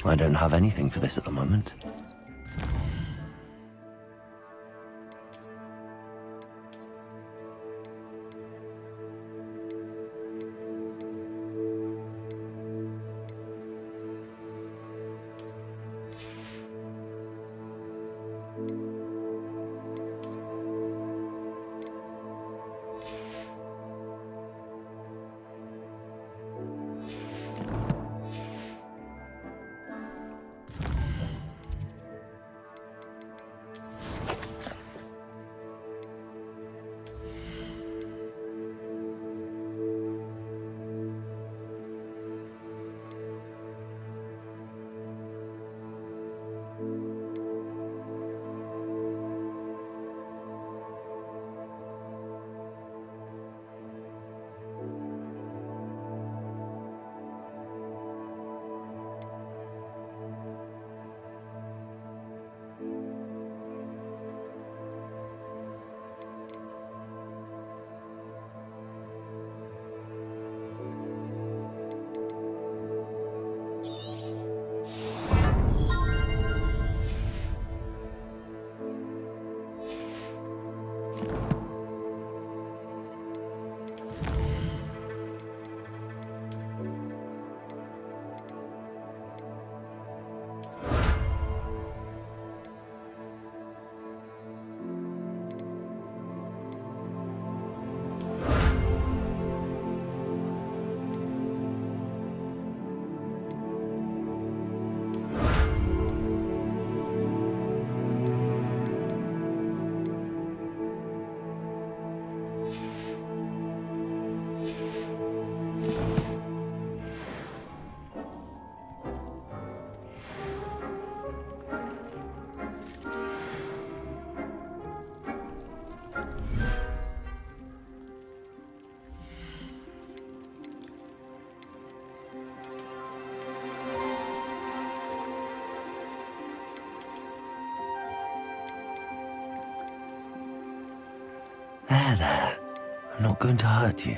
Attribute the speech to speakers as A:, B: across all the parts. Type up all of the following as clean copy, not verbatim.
A: I don't have anything for this at the moment. There. I'm not going to hurt you.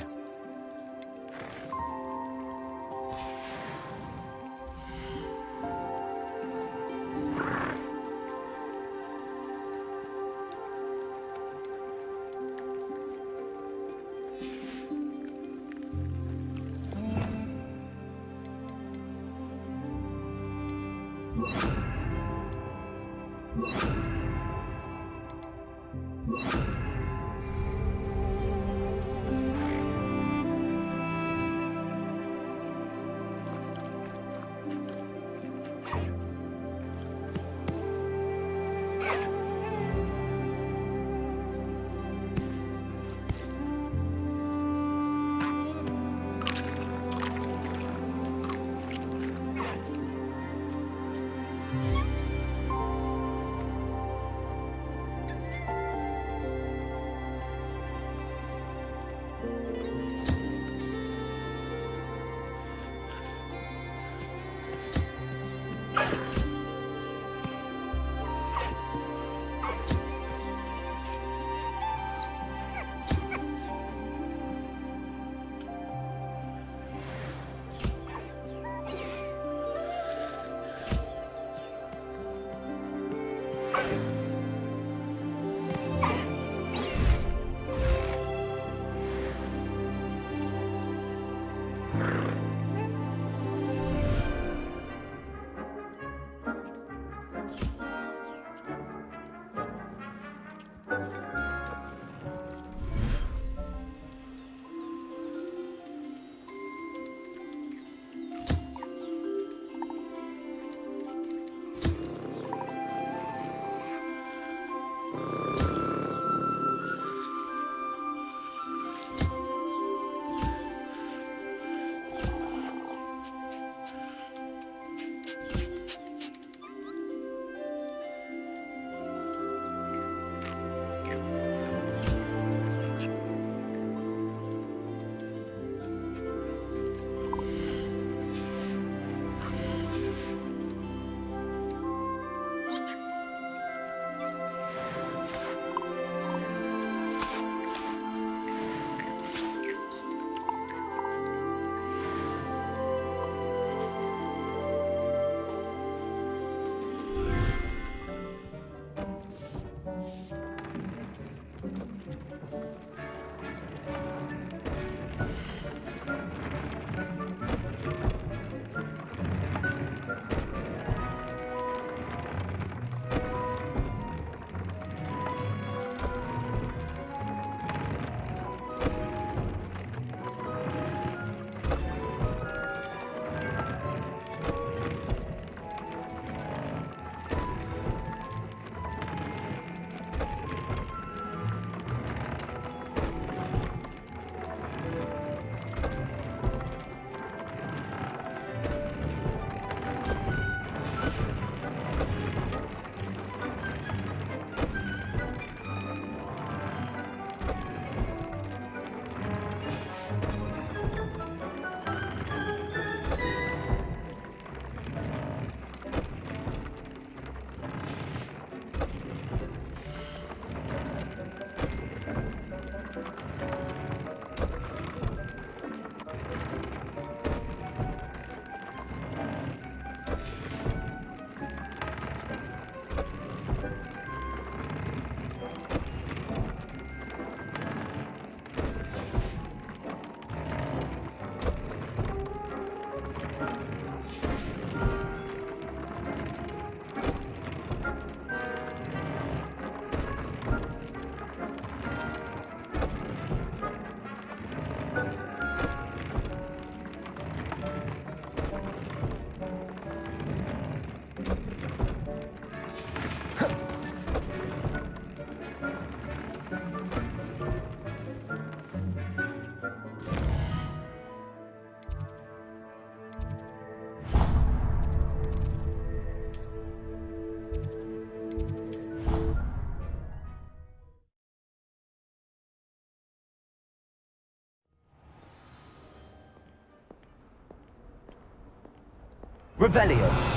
A: Revelio.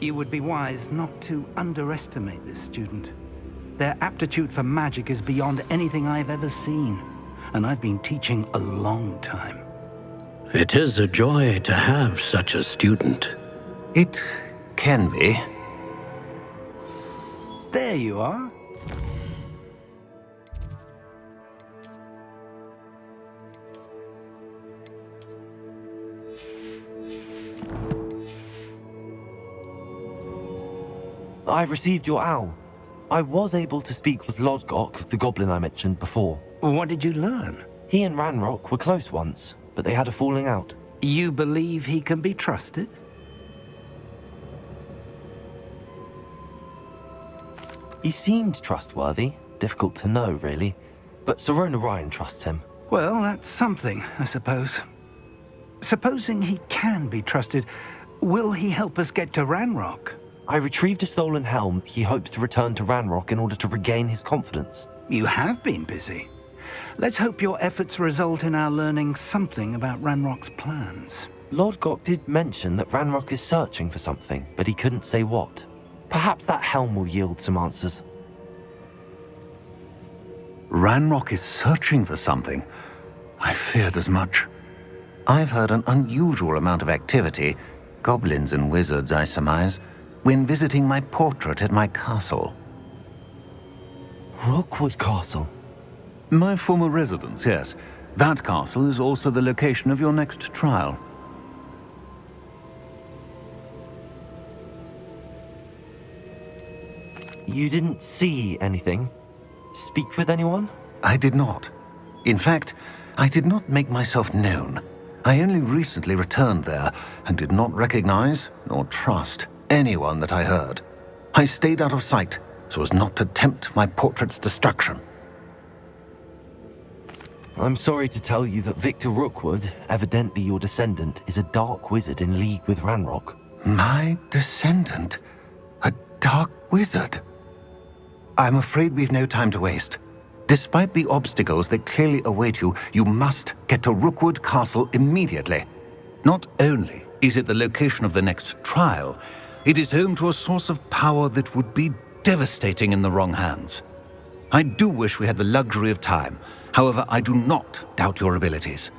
B: You would be wise not to underestimate this student. Their aptitude for magic is beyond anything I've ever seen, and I've been teaching a long time.
C: It is a joy to have such a student.
D: It can be.
B: There you are.
A: I received your owl. I was able to speak with Lodgok, the goblin I mentioned before.
B: What did you learn?
A: He and Ranrock were close once, but they had a falling out.
B: You believe he can be trusted?
A: He seemed trustworthy. Difficult to know, really. But Sirona Ryan trusts him.
B: Well, that's something, I suppose. Supposing he can be trusted, will he help us get to Ranrock?
A: I retrieved a stolen helm. He hopes to return to Ranrock in order to regain his confidence.
B: You have been busy. Let's hope your efforts result in our learning something about Ranrock's plans.
A: Lodgok did mention that Ranrock is searching for something, but he couldn't say what. Perhaps that helm will yield some answers.
D: Ranrock is searching for something. I feared as much. I've heard an unusual amount of activity, goblins and wizards, I surmise, when visiting my portrait at my castle.
A: Rookwood Castle?
D: My former residence, yes. That castle is also the location of your next trial.
A: You didn't see anything? Speak with anyone?
D: I did not. In fact, I did not make myself known. I only recently returned there and did not recognize nor trust anyone that I heard. I stayed out of sight so as not to tempt my portrait's destruction.
A: I'm sorry to tell you that Victor Rookwood, evidently your descendant, is a dark wizard in league with Ranrock.
D: My descendant? A dark wizard? I'm afraid we've no time to waste. Despite the obstacles that clearly await you, you must get to Rookwood Castle immediately. Not only is it the location of the next trial, it is home to a source of power that would be devastating in the wrong hands. I do wish we had the luxury of time. However, I do not doubt your abilities.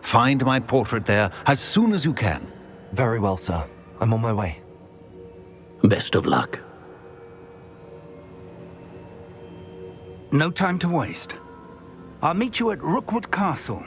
D: Find my portrait there as soon as you can.
A: Very well, sir. I'm on my way.
C: Best of luck.
B: No time to waste. I'll meet you at Rookwood Castle.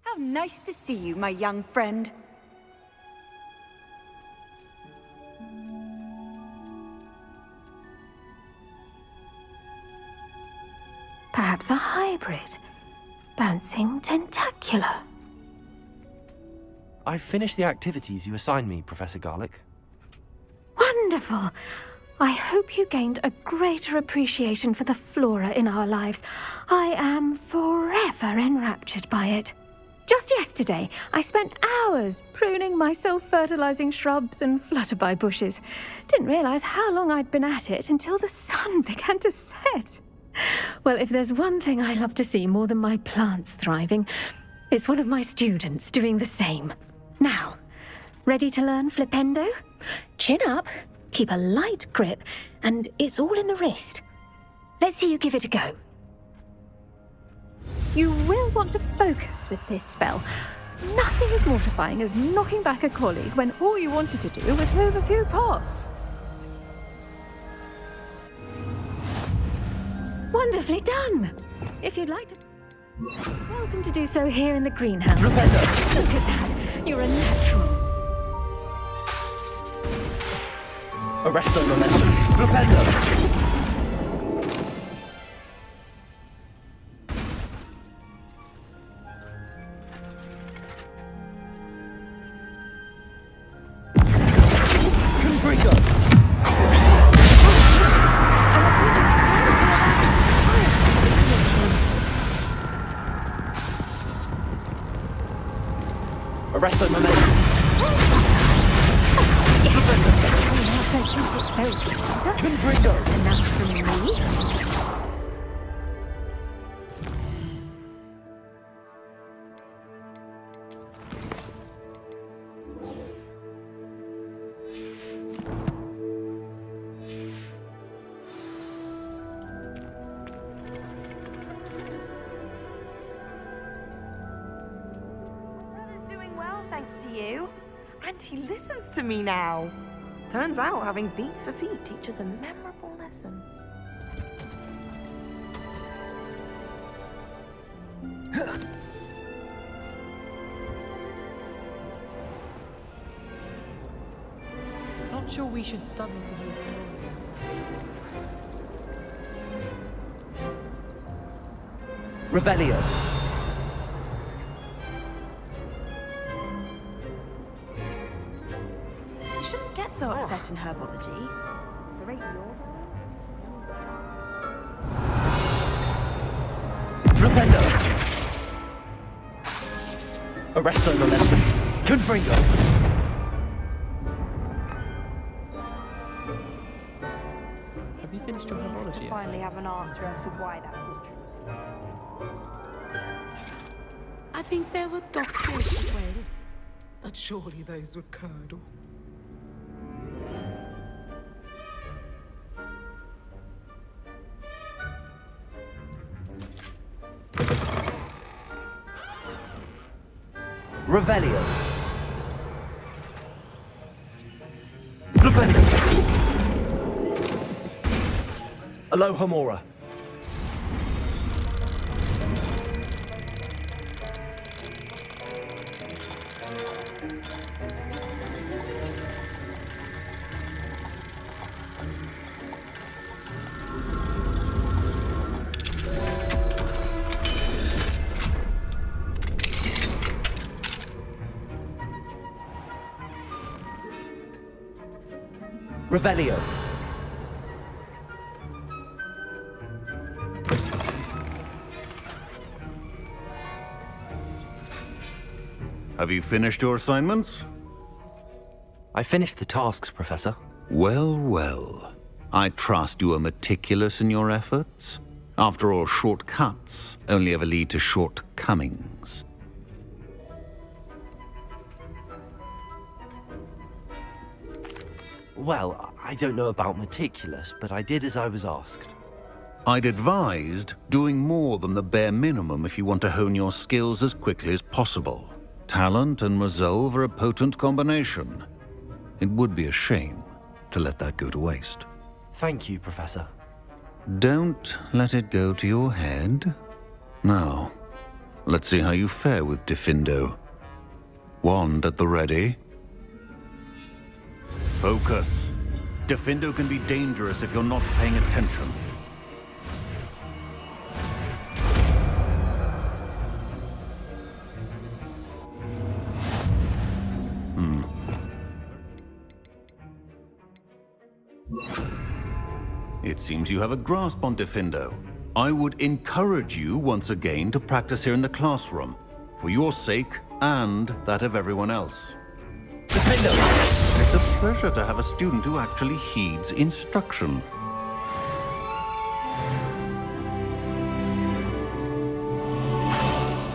E: How nice to see you, my young friend.
F: Perhaps a hybrid. Bouncing tentacular.
A: I've finished the activities you assigned me, Professor Garlick.
F: Wonderful! I hope you gained a greater appreciation for the flora in our lives. I am forever enraptured by it. Just yesterday, I spent hours pruning my self-fertilizing shrubs and flutterby bushes. Didn't realize how long I'd been at it until the sun began to set. Well, if there's one thing I love to see more than my plants thriving, it's one of my students doing the same. Now, ready to learn flipendo? Chin up, keep a light grip, and it's all in the wrist. Let's see you give it a go. You will want to focus with this spell. Nothing as mortifying as knocking back a colleague when all you wanted to do was move a few pots. Wonderfully done! If you'd like to... Welcome to do so here in the greenhouse.
A: Professor!
F: Look at that! You're a natural.
A: Arresto momentum. Flipendo! Confringo! Arresto momentum. Confringo!
F: Enough from me.
G: Brother's doing well, thanks to you. And he listens to me now. Turns out having beats for feet teaches a memorable lesson.
H: Not sure we should study for the
A: Revelio.
E: You shouldn't get so upset in herbology.
A: Flipendo. Arresto momentum. Confringo.
H: Have you finished your herbology yet?
G: Finally have an answer as to why that portrait.
I: I think there were dogs as well, but surely those were curdle.
A: Revelio. Flipendo. Alohomora. Revelio.
D: Have you finished your assignments?
A: I finished the tasks, Professor.
D: Well, well. I trust you are meticulous in your efforts. After all, shortcuts only ever lead to shortcomings.
A: Well, I don't know about meticulous, but I did as I was asked.
D: I'd advised doing more than the bare minimum if you want to hone your skills as quickly as possible. Talent and resolve are a potent combination. It would be a shame to let that go to waste.
A: Thank you, Professor.
D: Don't let it go to your head. Now, let's see how you fare with Diffindo. Wand at the ready. Focus. Diffindo can be dangerous if you're not paying attention. It seems you have a grasp on Diffindo. I would encourage you once again to practice here in the classroom, for your sake and that of everyone else.
A: Diffindo!
D: It's a pleasure to have a student who actually heeds instruction.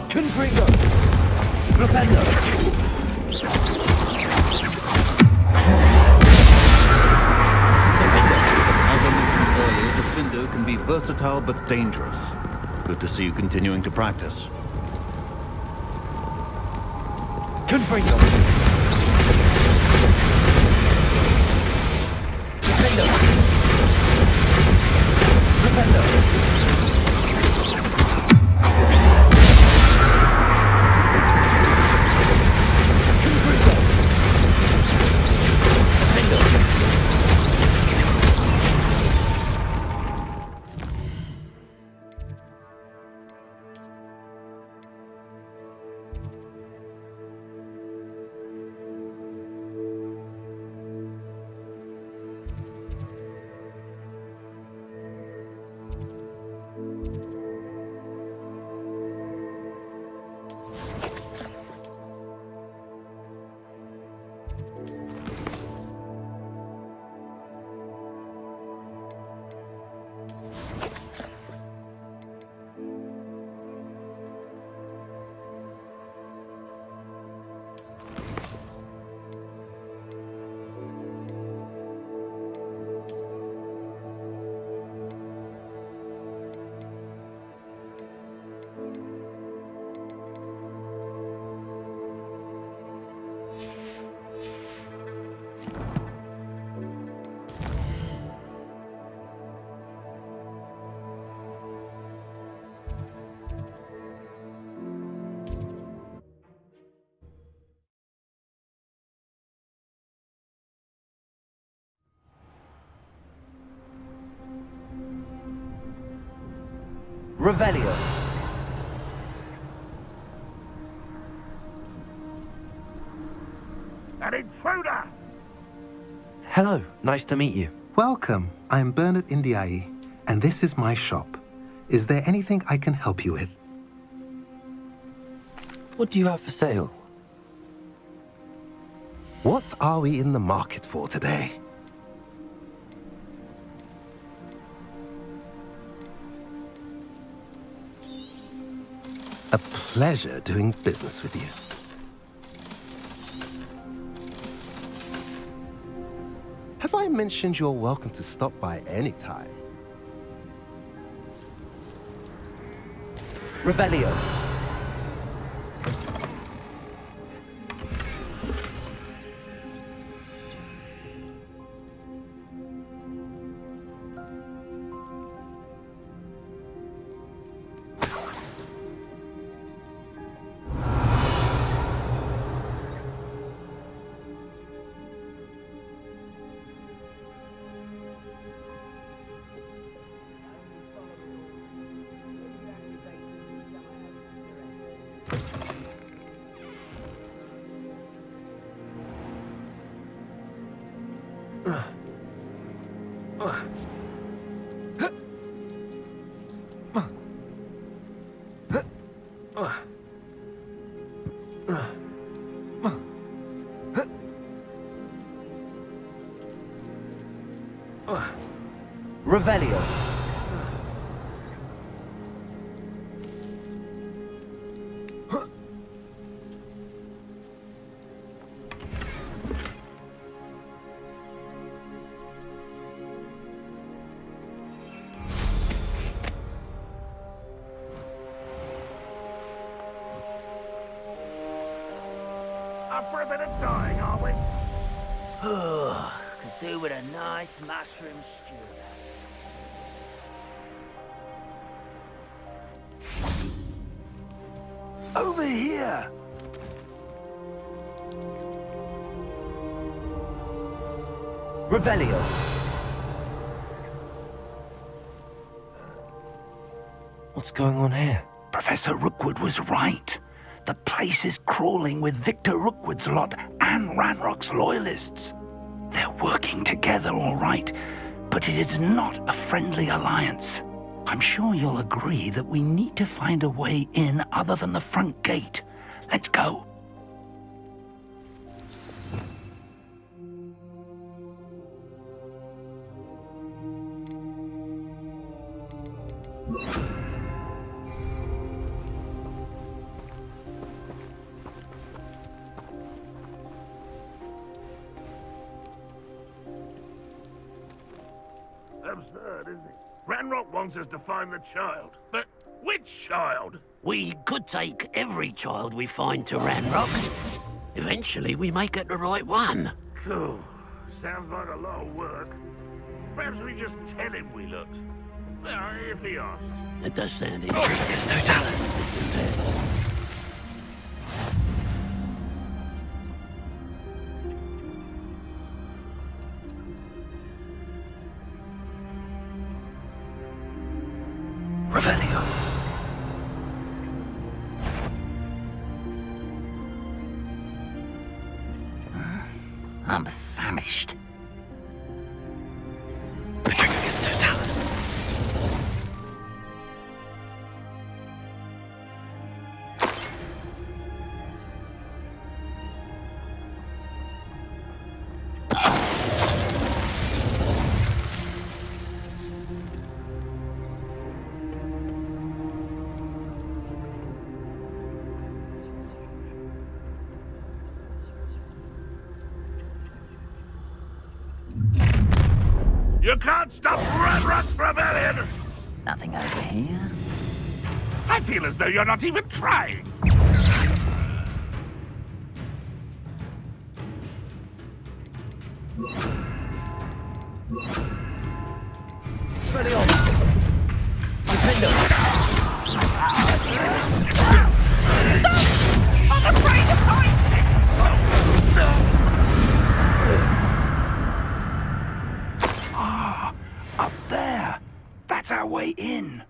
A: Confringo! Flipendo!
D: As I mentioned earlier, Diffindo can be versatile but dangerous. Good to see you continuing to practice.
A: Confringo! Flipendo! Flipendo! Revelio.
J: An intruder!
A: Hello, nice to meet you.
K: Welcome. I'm Bernard Indiaye, and this is my shop. Is there anything I can help you with?
A: What do you have for sale?
K: What are we in the market for today? A pleasure doing business with you. Have I mentioned you're welcome to stop by any time?
A: Revelio. Revelio.
J: Up for a bit of dying, are we? Could do with a nice mushroom stew.
B: Over here!
A: Revelio. What's going on here?
B: Professor Rookwood was right. The place is crawling with Victor Rookwood's lot and Ranrock's loyalists. They're working together, all right, but it is not a friendly alliance. I'm sure you'll agree that we need to find a way in other than the front gate. Let's go.
L: Absurd, isn't it? Ranrock wants us to find the child. But which child?
C: We could take every child we find to Ranrock. Eventually, we may get the right one.
L: Cool. Sounds like a lot of work. Perhaps we just tell him we looked. Well, if he asks.
C: It does sound easy.
B: It's no Dallas. Revelio. I'm famished. The trigger gets to Dallas.
L: You can't stop Ranrock's rebellion!
B: Nothing over here.
L: I feel as though you're not even trying.
A: Expelliarmus. Nintendo.
G: I'm afraid of heights!
B: Up there. That's our way in.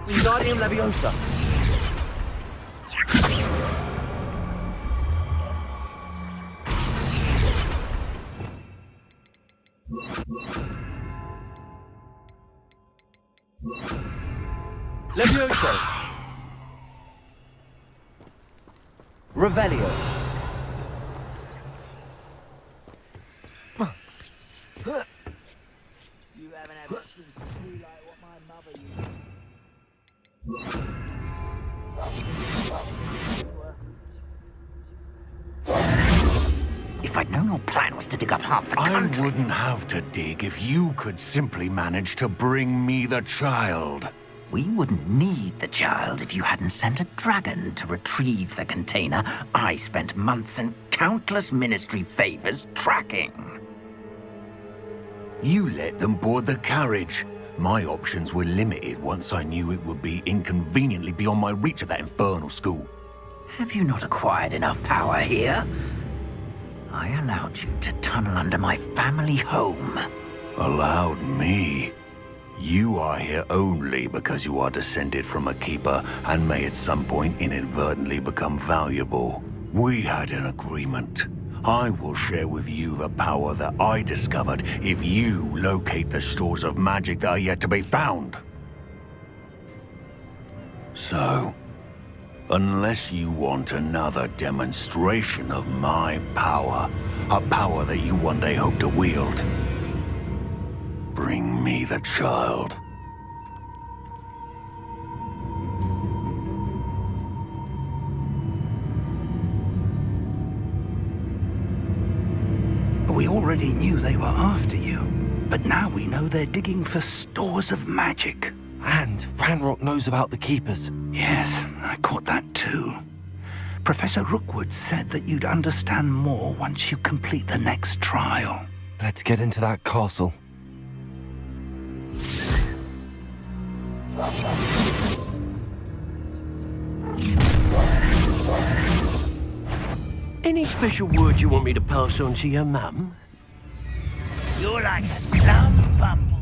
A: Wingardium Leviosa. Levioso. Revelio.
J: You haven't had much to do like what my mother used.
B: If I'd known your plan was to dig up half the
D: I
B: country...
D: wouldn't have to dig if you could simply manage to bring me the child.
B: We wouldn't need the child if you hadn't sent a dragon to retrieve the container I spent months and countless ministry favors tracking.
D: You let them board the carriage. My options were limited once I knew it would be inconveniently beyond my reach at that infernal school.
B: Have you not acquired enough power here? I allowed you to tunnel under my family home.
D: Allowed me? You are here only because you are descended from a keeper and may at some point inadvertently become valuable. We had an agreement. I will share with you the power that I discovered if you locate the stores of magic that are yet to be found. So, unless you want another demonstration of my power, a power that you one day hope to wield, bring me the child.
B: We already knew they were after you. But now we know they're digging for stores of magic.
A: And Ranrock knows about the Keepers.
B: Yes, I caught that too. Professor Rookwood said that you'd understand more once you complete the next trial.
A: Let's get into that castle.
C: Any special word you want me to pass on to your mum? You're like a plum bumble.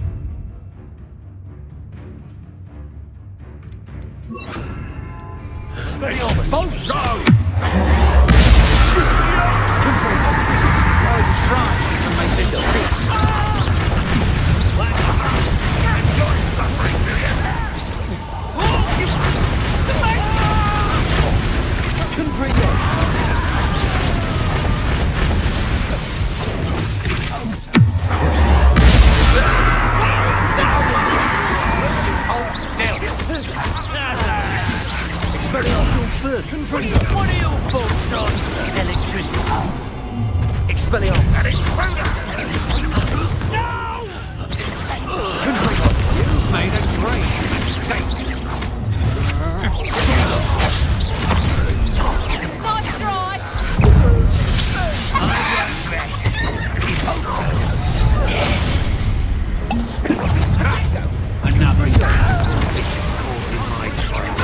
C: What are your thoughts on electricity? Expelliarmus. No!
B: You made a great mistake.
F: Nice try!
B: Another this is causing my trouble.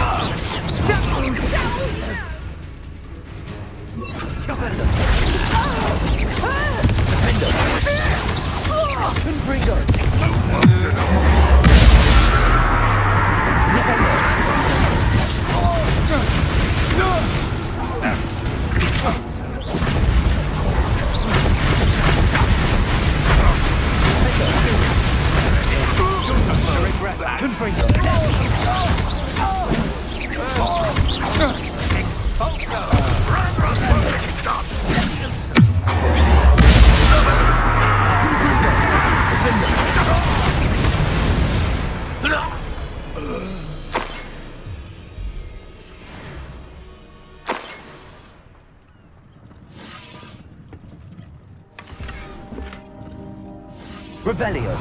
A: Revelio.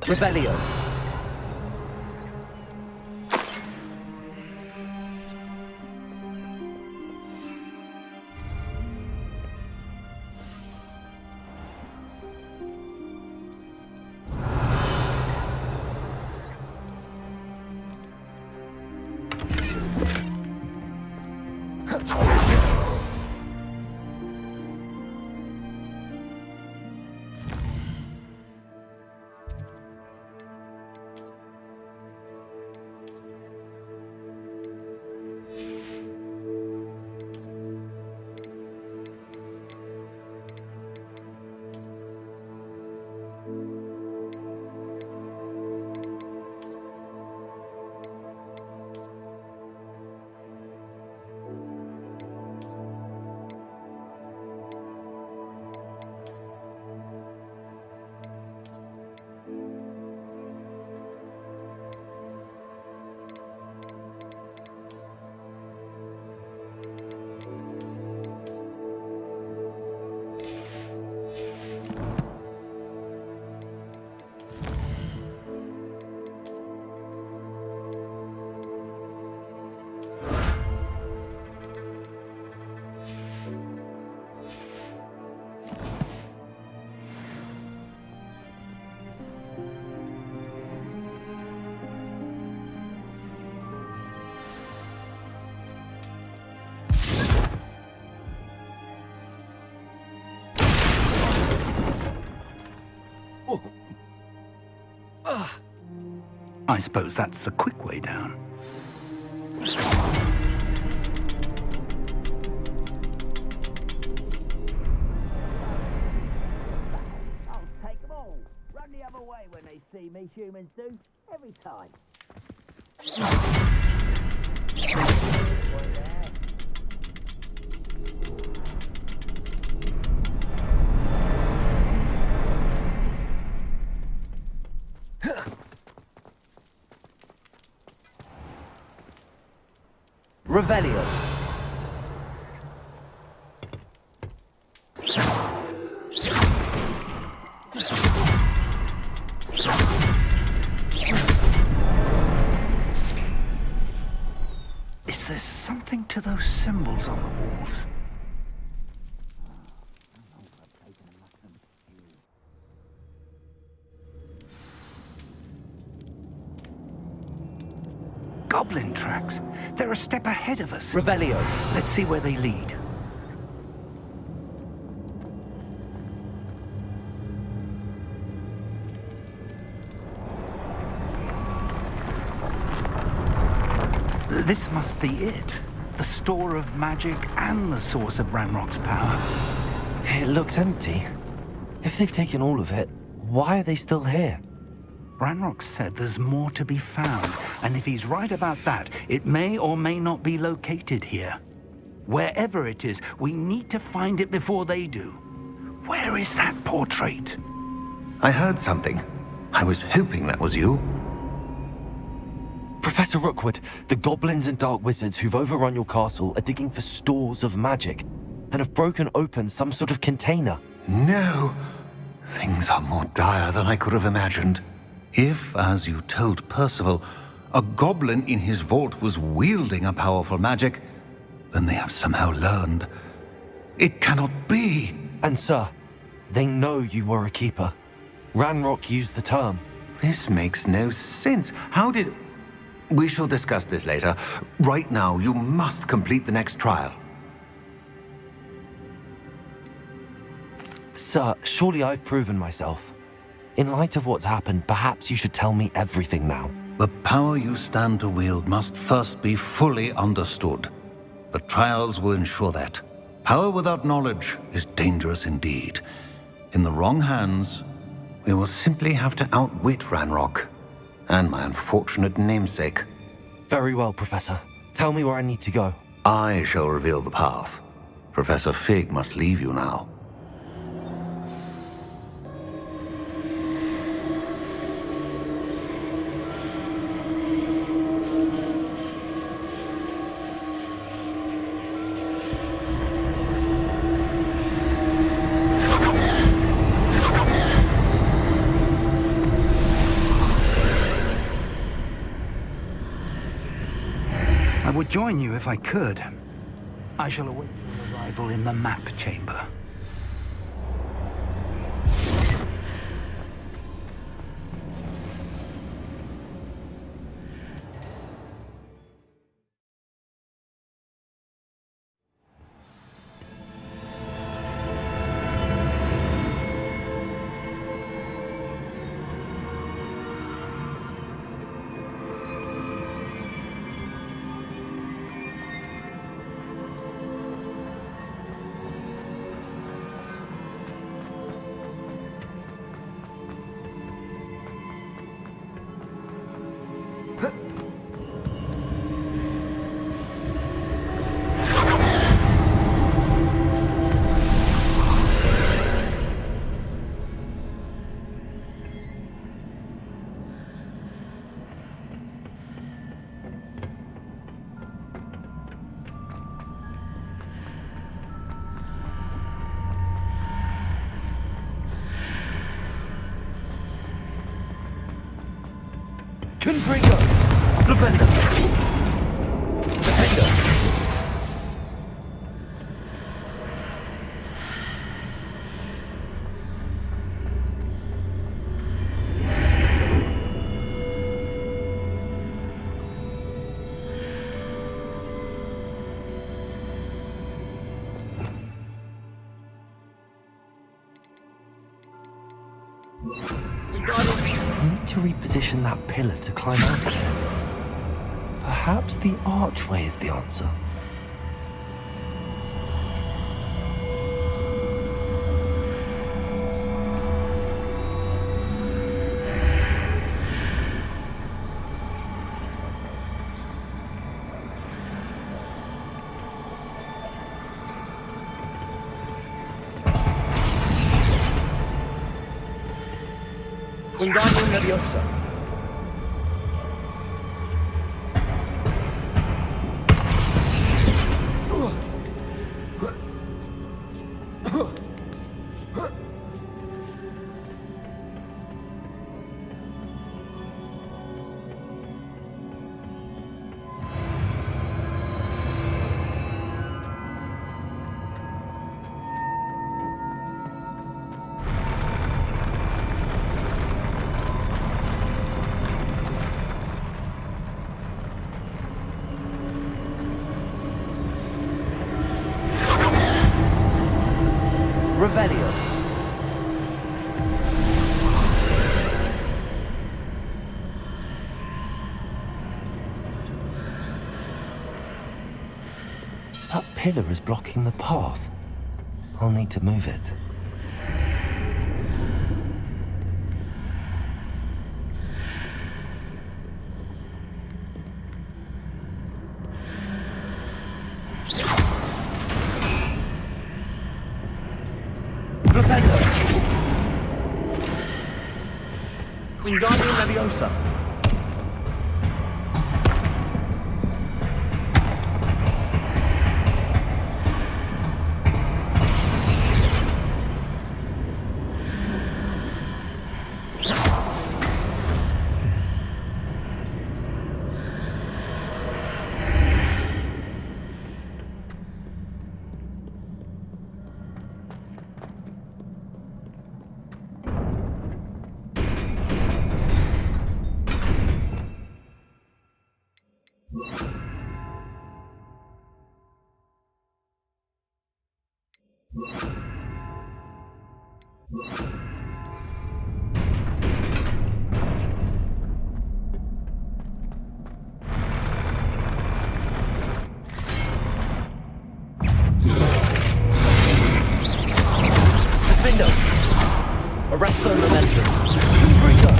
A: Revelio.
B: I suppose that's the quick way down.
J: believe me, humans do. Every time.
A: Revelio.
B: Is there something to those symbols on the walls? Goblin tracks. They're a step ahead of us.
A: Revelio.
B: Let's see where they lead. This must be it. The store of magic and the source of Ranrock's power.
A: It looks empty. If they've taken all of it, why are they still here?
B: Ranrock said there's more to be found, and if he's right about that, it may or may not be located here. Wherever it is, we need to find it before they do. Where is that portrait?
D: I heard something. I was hoping that was you.
A: Professor Rookwood, the goblins and dark wizards who've overrun your castle are digging for stores of magic and have broken open some sort of container.
D: No. Things are more dire than I could have imagined. If, as you told Percival, a goblin in his vault was wielding a powerful magic, then they have somehow learned. It cannot be.
A: And sir, they know you were a keeper. Ranrock used the term.
D: This makes no sense. How did... We shall discuss this later. Right now, you must complete the next trial.
A: Sir, surely I've proven myself. In light of what's happened, perhaps you should tell me everything now.
D: The power you stand to wield must first be fully understood. The trials will ensure that. Power without knowledge is dangerous indeed. In the wrong hands, we will simply have to outwit Ranrock and my unfortunate namesake.
A: Very well, Professor. Tell me where I need to go.
D: I shall reveal the path. Professor Fig must leave you now.
B: I would join you if I could. I shall await your arrival in the map chamber.
A: Confringo! Flipendo! Defender! I need to reposition that pillar to climb out of. Perhaps the archway is the answer. Wingardium Leviosa. Revelio. That pillar is blocking the path. I'll need to move it. Wingardium Leviosa. Arrest the momentum. Freedom.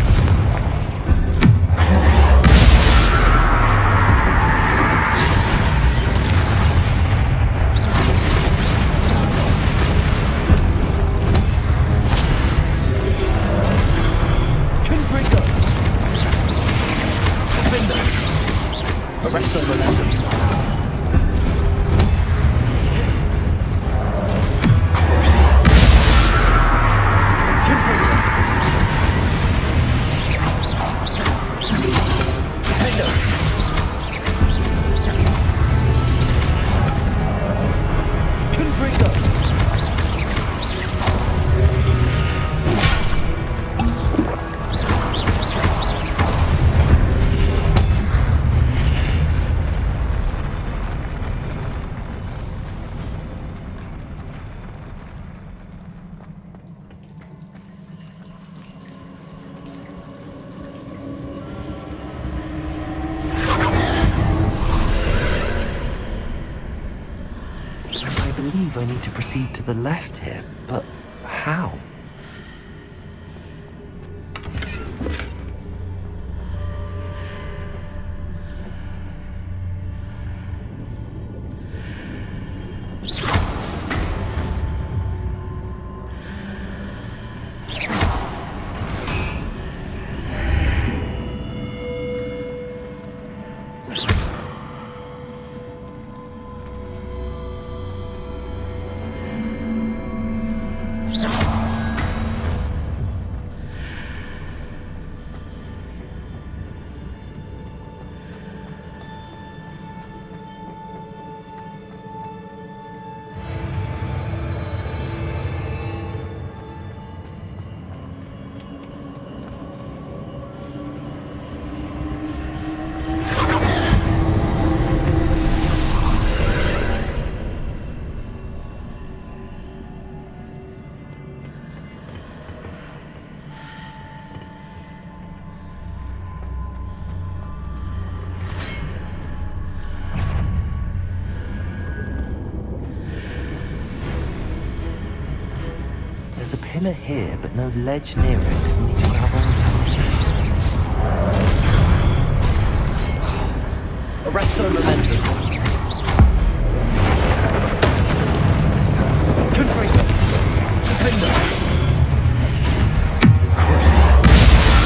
A: Arrest the momentum. I believe I need to proceed to the left here, but how? There's a pillar here, but no ledge near it for me to grab onto. Arrest the momentum. Confringo. Defender. Cruising.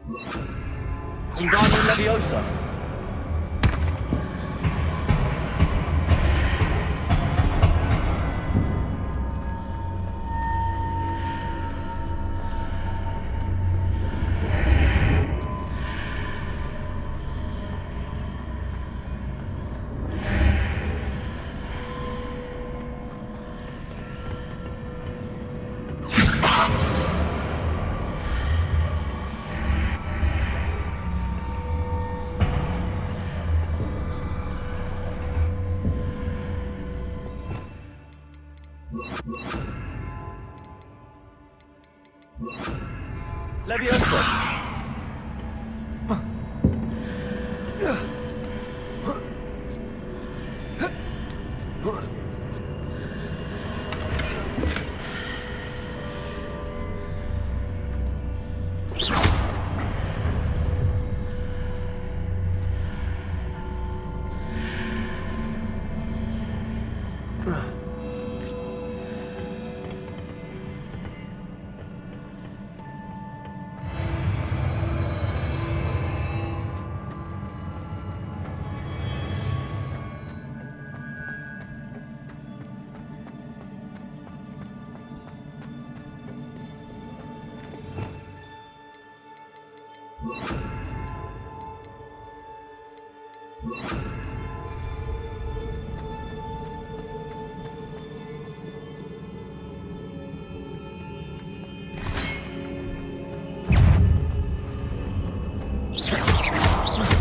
A: Wingardium Leviosa. Leviosa.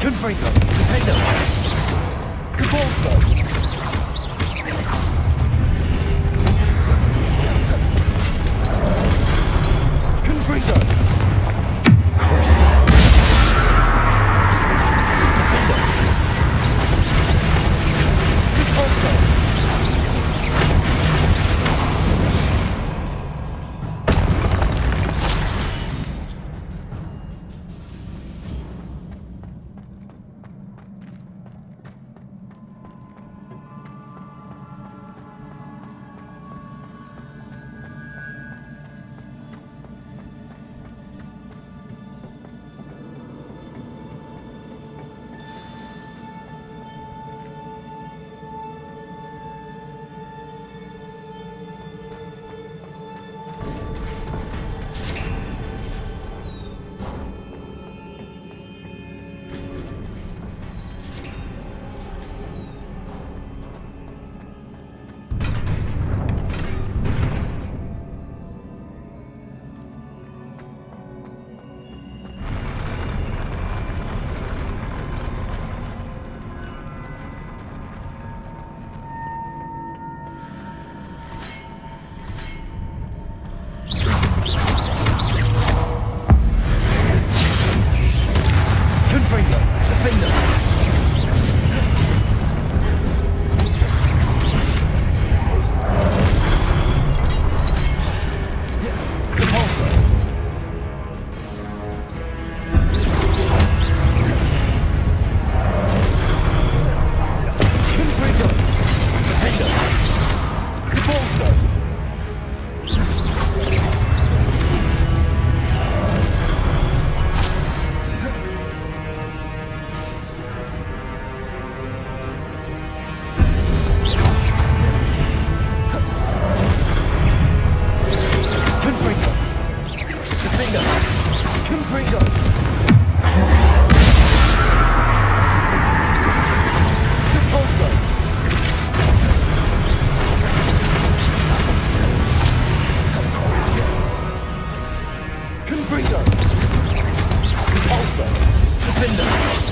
A: Confringo. Defender. Devolso. Confringo. Crucible. Defender. Devolso.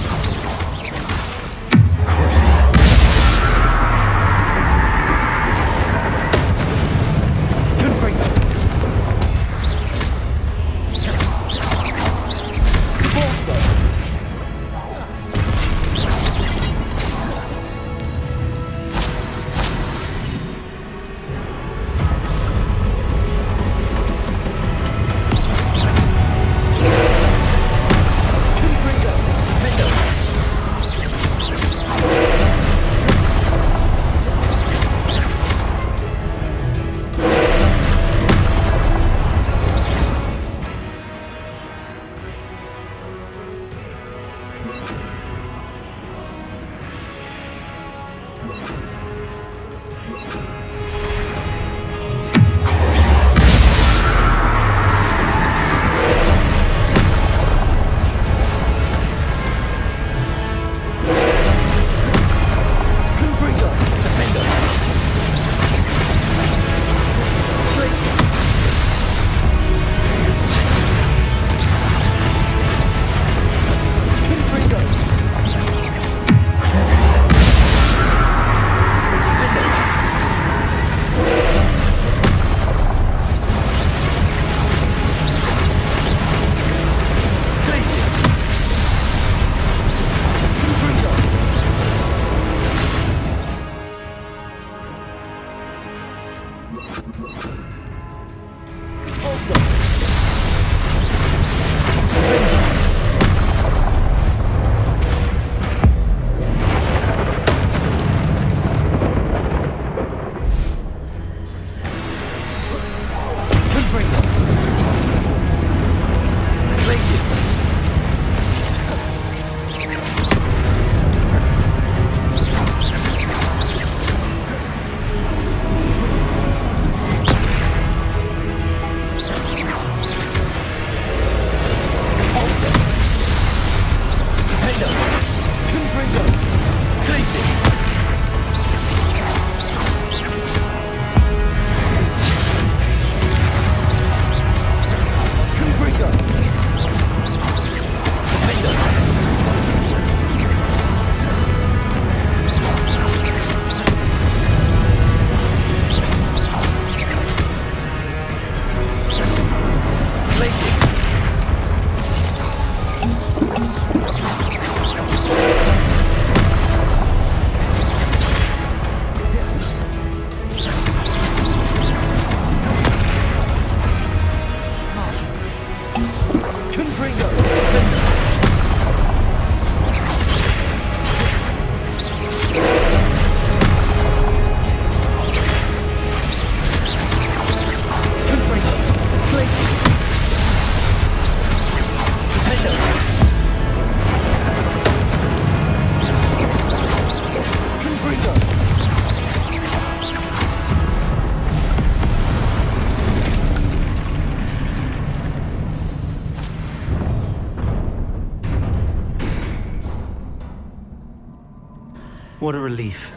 B: What a relief.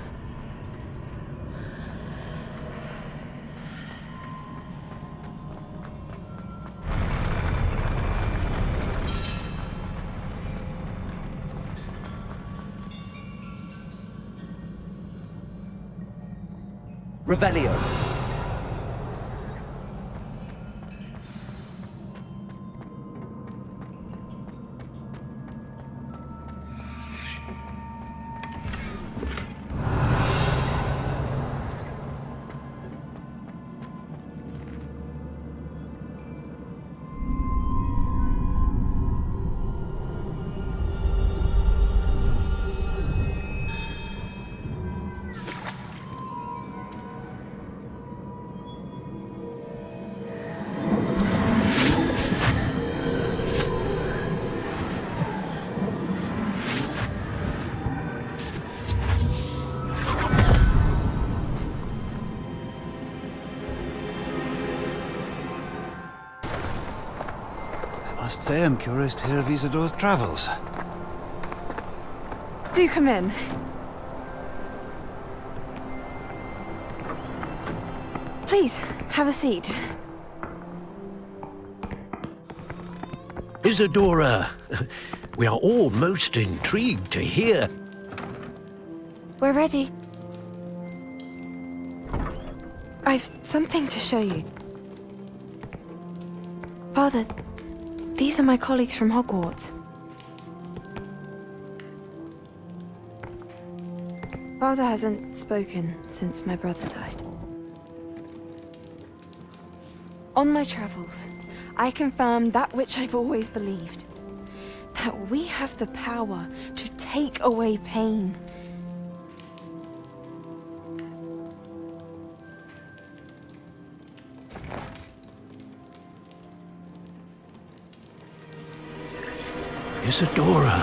A: Revelio.
M: I must say I'm curious to hear of Isidore's travels.
G: Do come in. Please, have a seat.
C: Isadora, we are all most intrigued to hear.
G: We're ready. I've something to show you. Father, these are my colleagues from Hogwarts. Father hasn't spoken since my brother died. On my travels, I confirmed that which I've always believed. That we have the power to take away pain.
C: Isadora.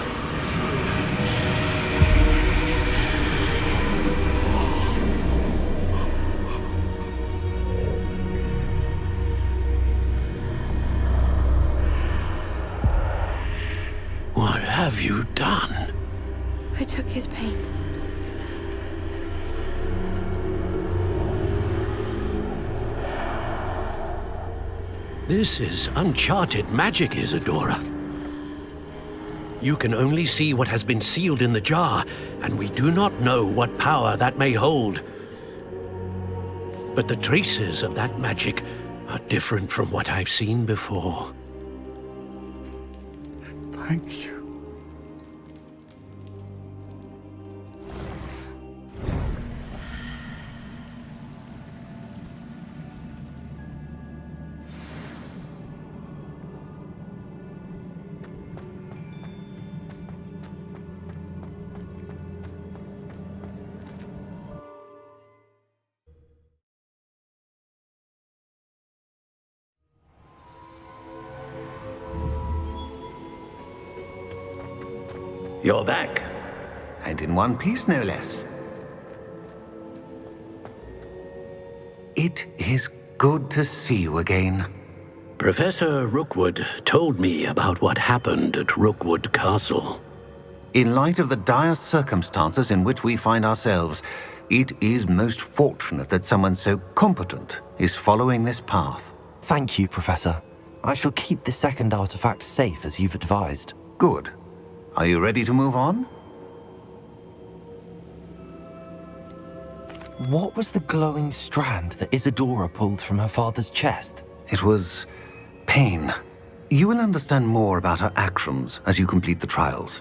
C: What have you done?
G: I took his pain.
C: This is uncharted magic, Isadora. You can only see what has been sealed in the jar, and we do not know what power that may hold. But the traces of that magic are different from what I've seen before.
M: Thank you.
C: You're back.
D: And in one piece, no less. It is good to see you again.
C: Professor Rookwood told me about what happened at Rookwood Castle.
D: In light of the dire circumstances in which we find ourselves, it is most fortunate that someone so competent is following this path.
A: Thank you, Professor. I shall keep the second artifact safe as you've advised.
D: Good. Are you ready to move on?
A: What was the glowing strand that Isadora pulled from her father's chest?
D: It was pain. You will understand more about her actions as you complete the trials.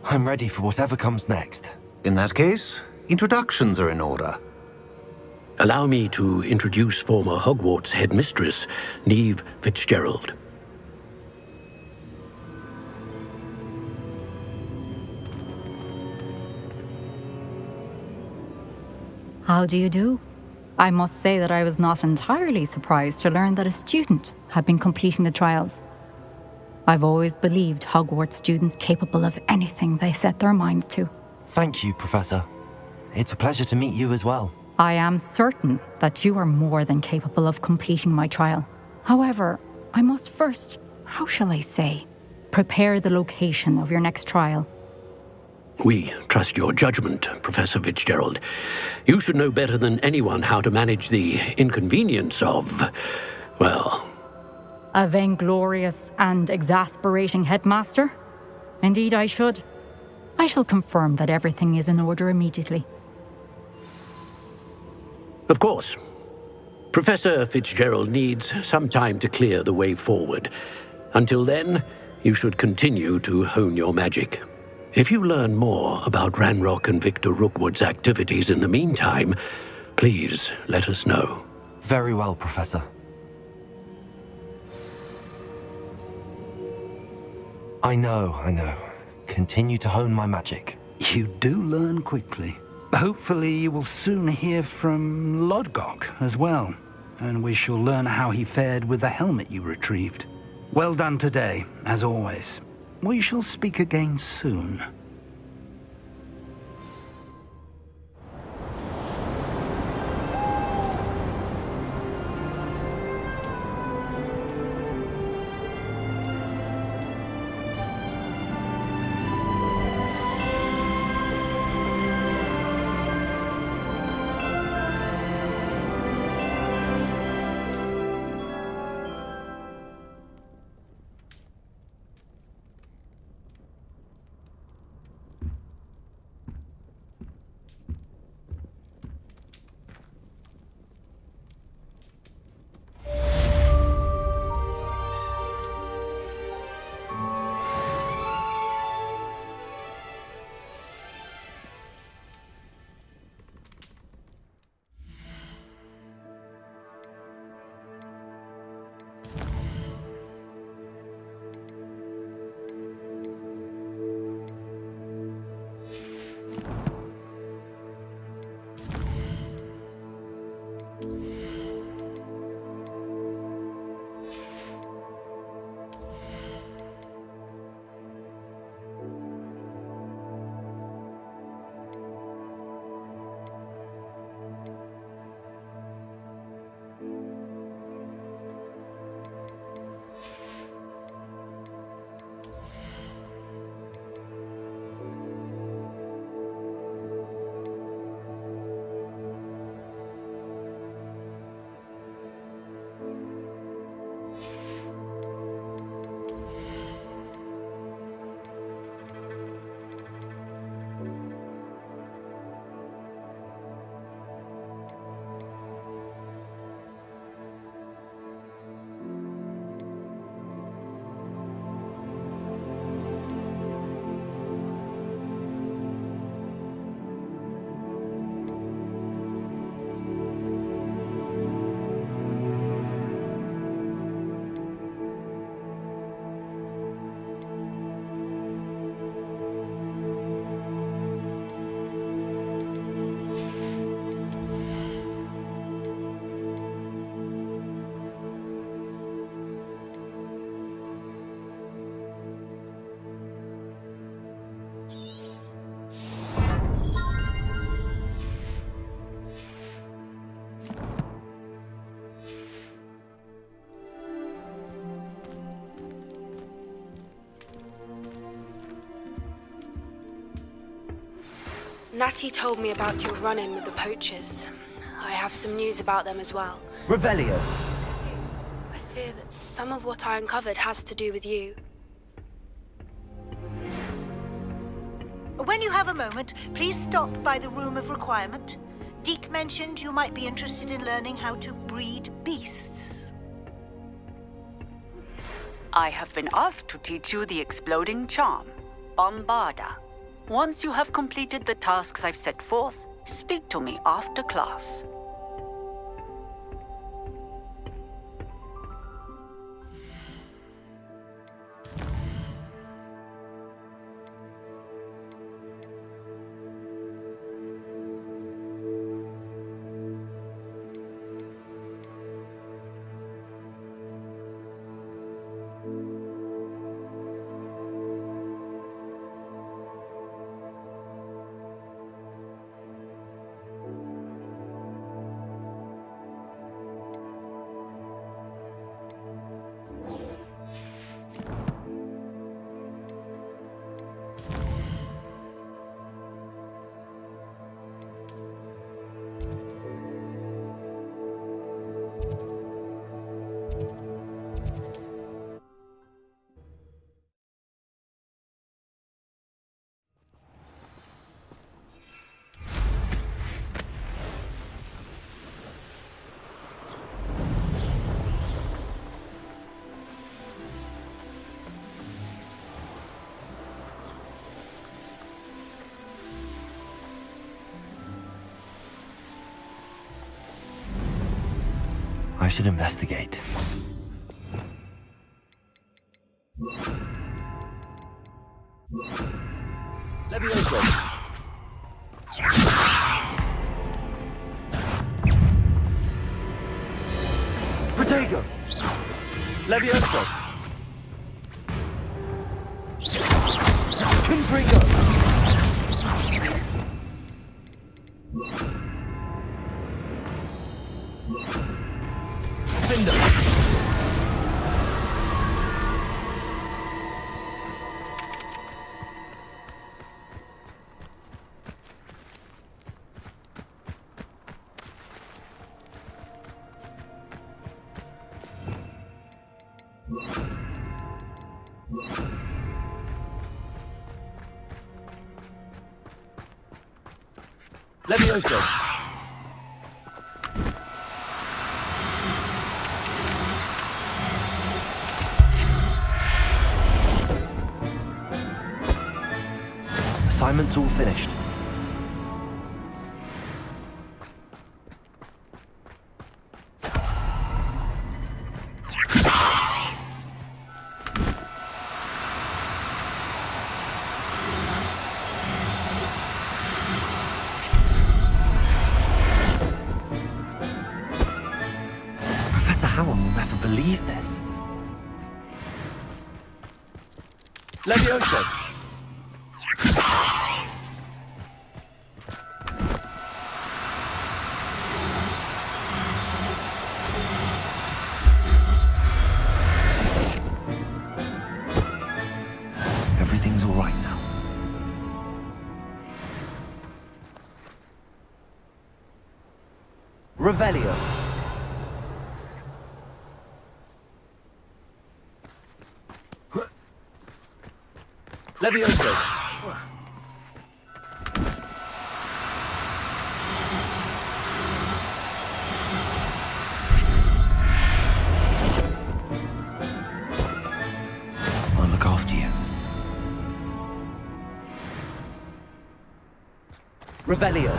A: I'm ready for whatever comes next.
D: In that case, introductions are in order.
C: Allow me to introduce former Hogwarts headmistress, Neve Fitzgerald.
N: How do you do? I must say that I was not entirely surprised to learn that a student had been completing the trials. I've always believed Hogwarts students capable of anything they set their minds to.
A: Thank you, Professor. It's a pleasure to meet you as well.
N: I am certain that you are more than capable of completing my trial. However, I must first, how shall I say, prepare the location of your next trial.
C: We trust your judgment, Professor Fitzgerald. You should know better than anyone how to manage the inconvenience of, well...
N: A vainglorious and exasperating headmaster? Indeed I should. I shall confirm that everything is in order immediately.
C: Of course. Professor Fitzgerald needs some time to clear the way forward. Until then, you should continue to hone your magic. If you learn more about Ranrock and Victor Rookwood's activities in the meantime, please let us know.
A: Very well, Professor. I know. Continue to hone my magic.
B: You do learn quickly. Hopefully you will soon hear from Lodgok as well, and we shall learn how he fared with the helmet you retrieved. Well done today, as always. We shall speak again soon.
O: Natty told me about your run-in with the poachers. I have some news about them as well.
A: Revelio.
O: I fear that some of what I uncovered has to do with you.
P: When you have a moment, please stop by the Room of Requirement. Deke mentioned you might be interested in learning how to breed beasts.
Q: I have been asked to teach you the exploding charm, Bombarda. Once you have completed the tasks I've set forth, speak to me after class.
A: I should investigate. Levioso! Protego! Levioso! Confringo! Finder! Levioso! Assignment's all finished. Professor Howard will never believe this. Levioso! Everything's all right now. Revelio. Levioso. I'll look after you. Revelio.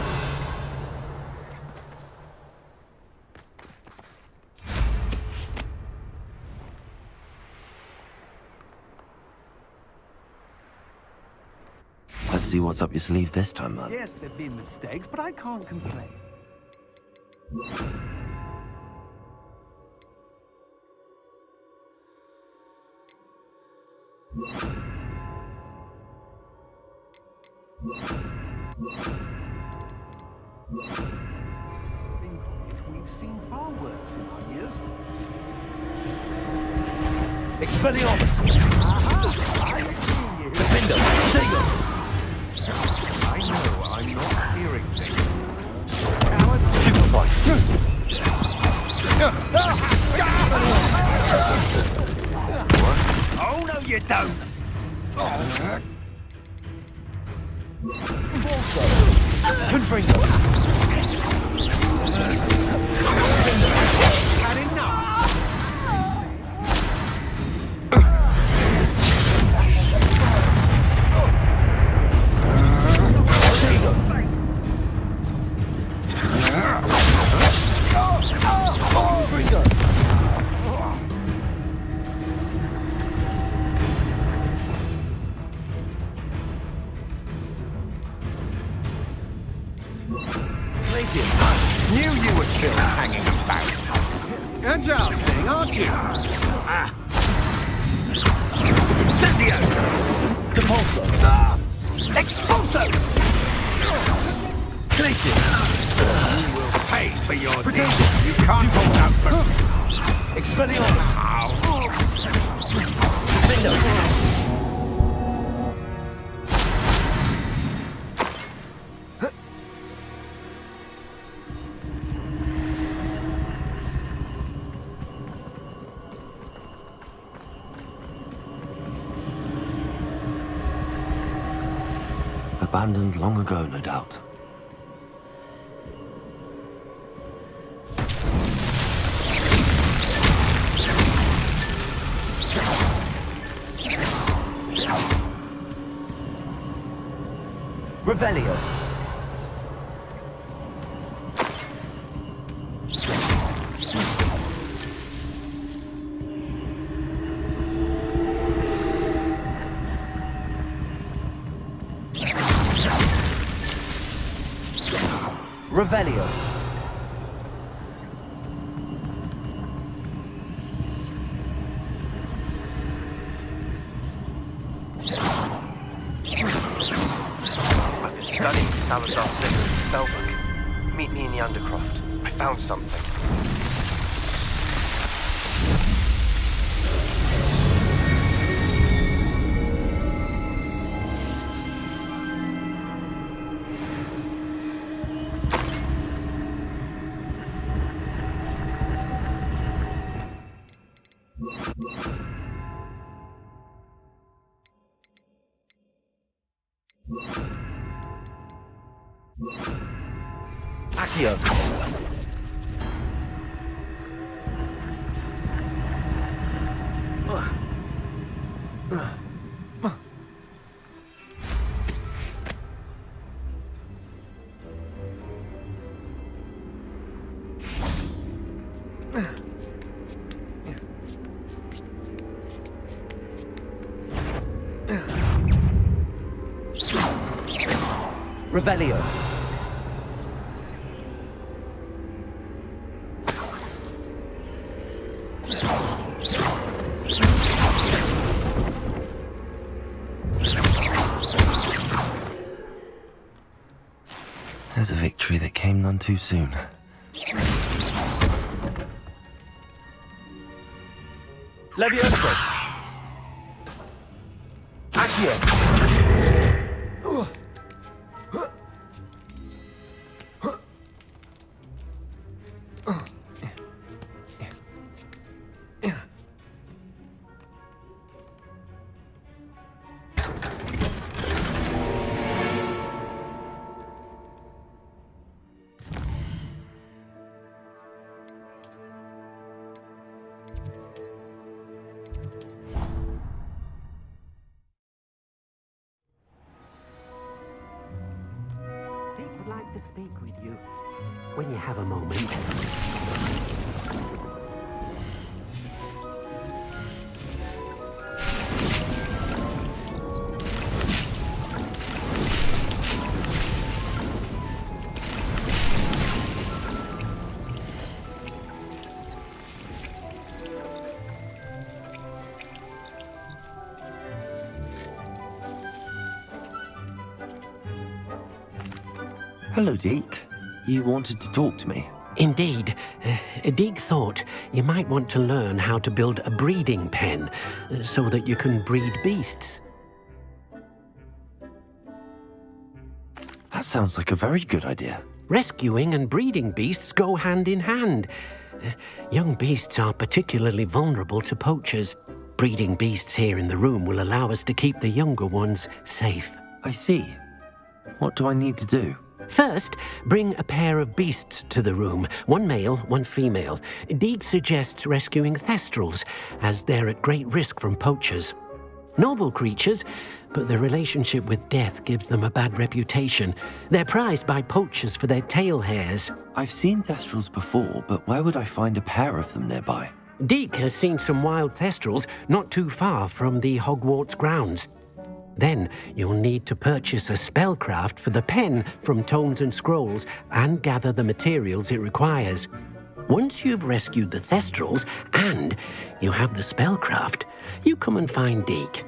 A: Let's see what's up your sleeve this time, man.
B: Yes, there've been mistakes, but I can't complain. We've seen far worse in our years.
A: Expelliarmus! Defender! Protego!
L: I know I'm not hearing things.
A: Stupefy!
L: Oh, no, you don't!
A: Confringo!
L: Had enough! Knew you were still hanging about. Agile thing, aren't you? Incendio!
A: Depulso!
L: Expulso!
A: Glacius!
L: You will pay for your
A: Protego!
L: deeds. You can't hold out for...
A: Expelliarmus! Defender! Abandoned long ago, no doubt. Revelio. Revelio.
R: I've been studying Salazar Slytherin's spellbook. Meet me in the Undercroft. I found something.
A: Accio. Revelio. There's a victory that came none too soon. Levioso! Accio!
C: Would like to speak with you when you have a moment.
A: Hello, Deke. You wanted to talk to me?
C: Indeed. Deek thought you might want to learn how to build a breeding pen so that you can breed beasts.
A: That sounds like a very good idea.
C: Rescuing and breeding beasts go hand in hand. Young beasts are particularly vulnerable to poachers. Breeding beasts here in the room will allow us to keep the younger ones safe.
A: I see. What do I need to do?
C: First, bring a pair of beasts to the room. One male, one female. Deek suggests rescuing thestrals, as they're at great risk from poachers. Noble creatures, but their relationship with death gives them a bad reputation. They're prized by poachers for their tail hairs.
A: I've seen thestrals before, but where would I find a pair of them nearby?
C: Deek has seen some wild thestrals not too far from the Hogwarts grounds. Then you'll need to purchase a spellcraft for the pen from Tomes and Scrolls and gather the materials it requires. Once you've rescued the thestrals and you have the spellcraft, you come and find Deek.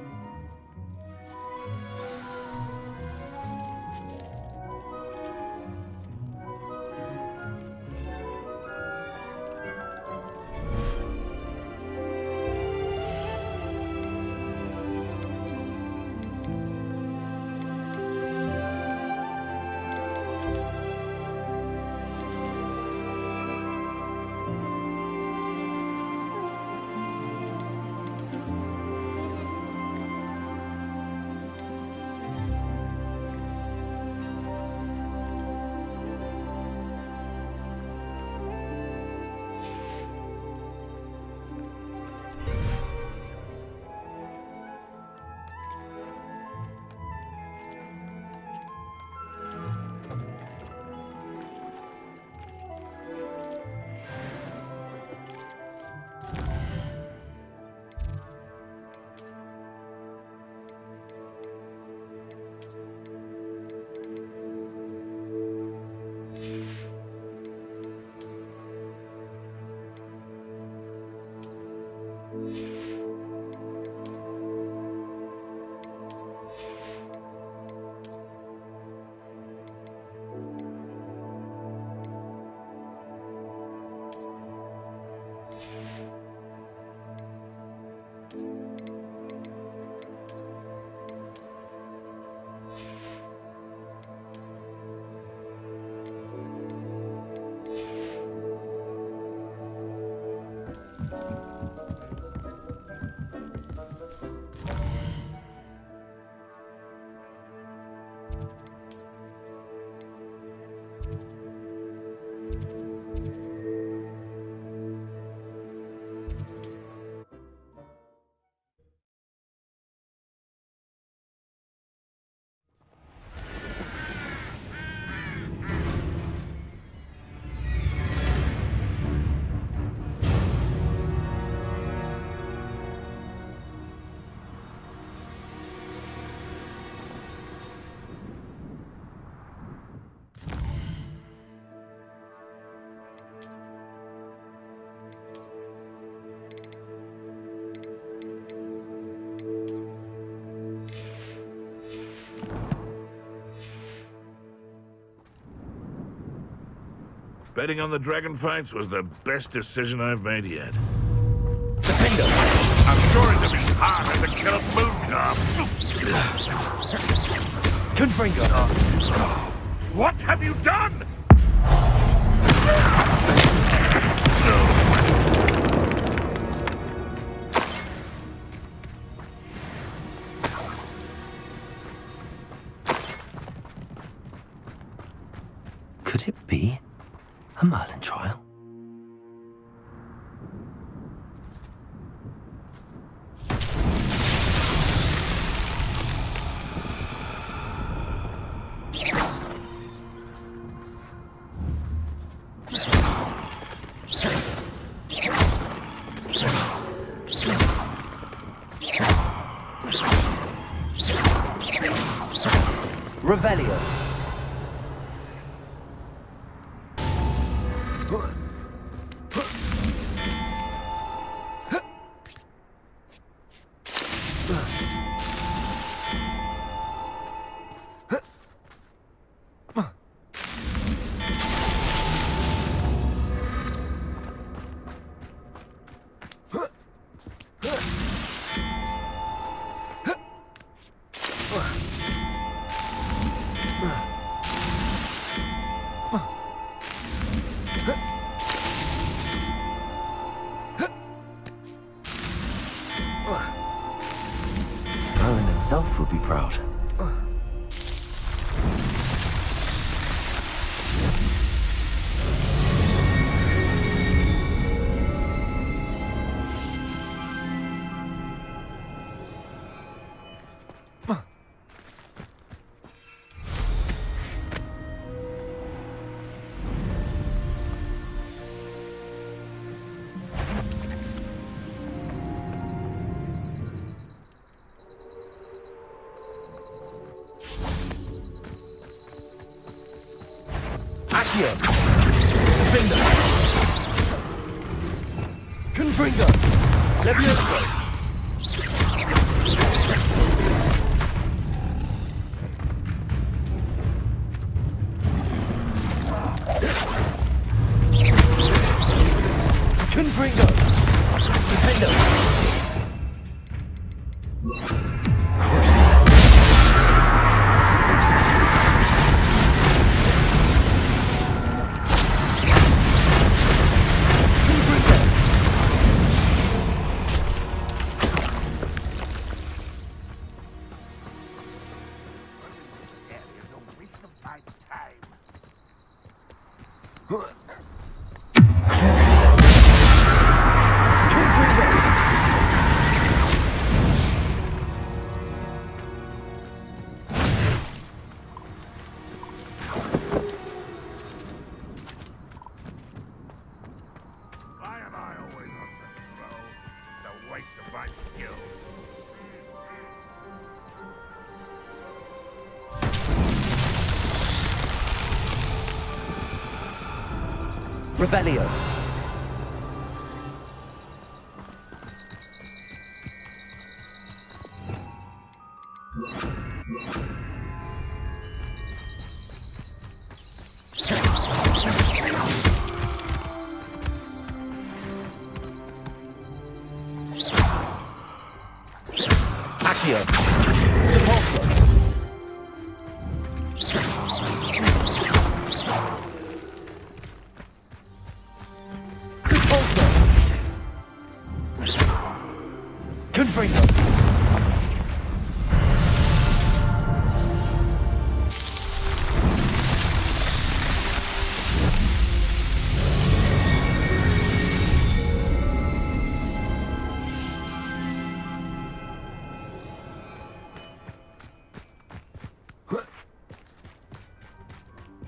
L: Betting on the dragon fights was the best decision I've made yet.
A: Defender!
L: I'm sure it's a bit harder to kill a moon calf.
A: Confringo!
L: What have you done?
A: Could it be a Merlin trial? Revelio. Merlin himself would be proud. Accio! Defender! Confringo! Levioso! Confringo! Defender! Revelio. Accio. Depulso. Confringo.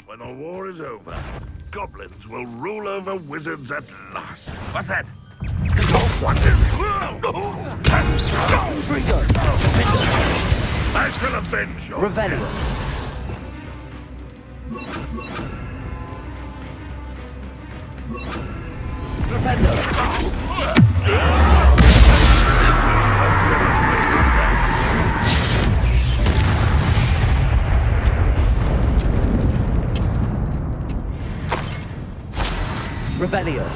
L: When the war is over, goblins will rule over wizards at last. What's that? I shall avenge you.
A: Revelio. Revelio.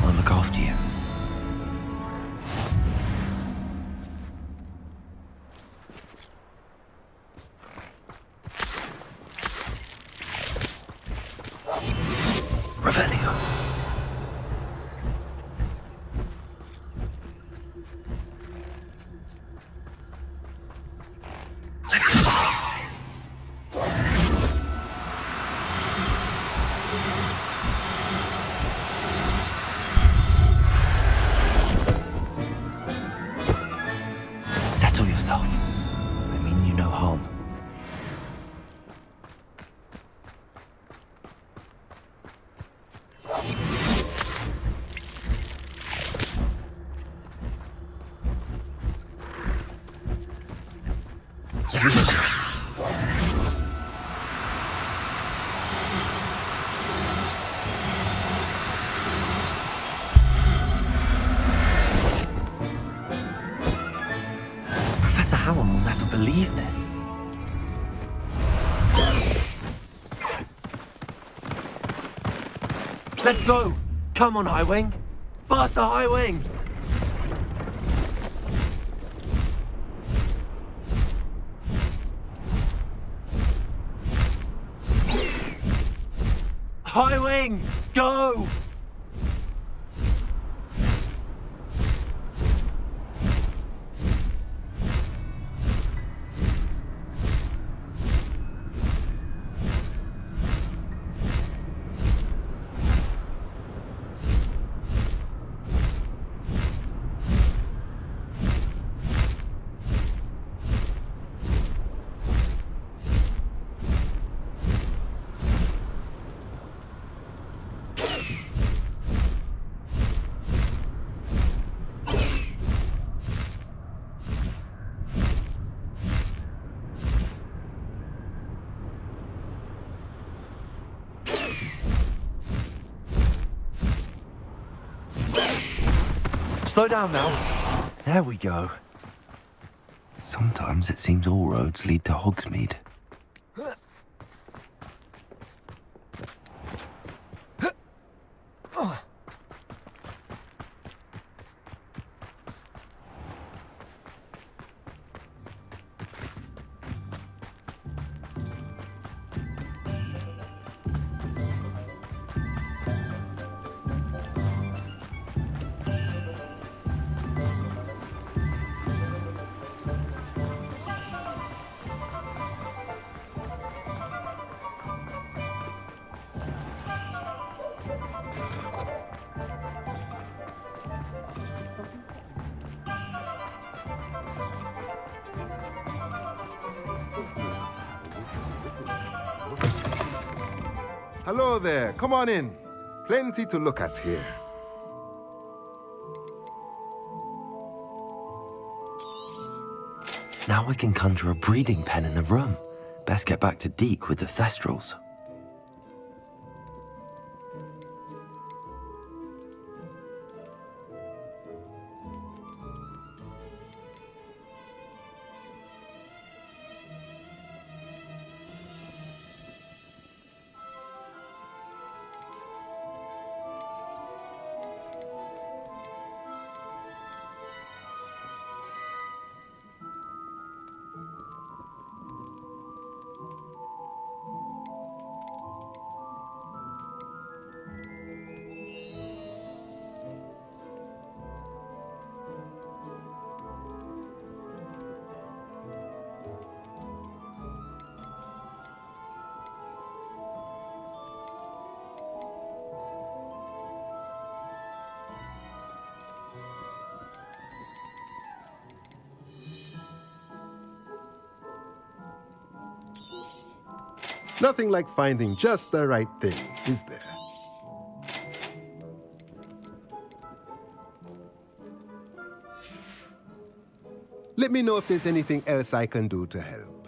A: I'll look after you. Revelio. Settle yourself. I mean you no harm. Professor Howard will never believe this. Let's go! Come on, High Wing! Faster, High Wing! High Wing! Go! Slow down now. There we go. Sometimes it seems all roads lead to Hogsmeade.
S: Hello there, come on in. Plenty to look at here.
A: Now we can conjure a breeding pen in the room. Best get back to Deke with the Thestrals.
K: Nothing like finding just the right thing, is there? Let me know if there's anything else I can do to help.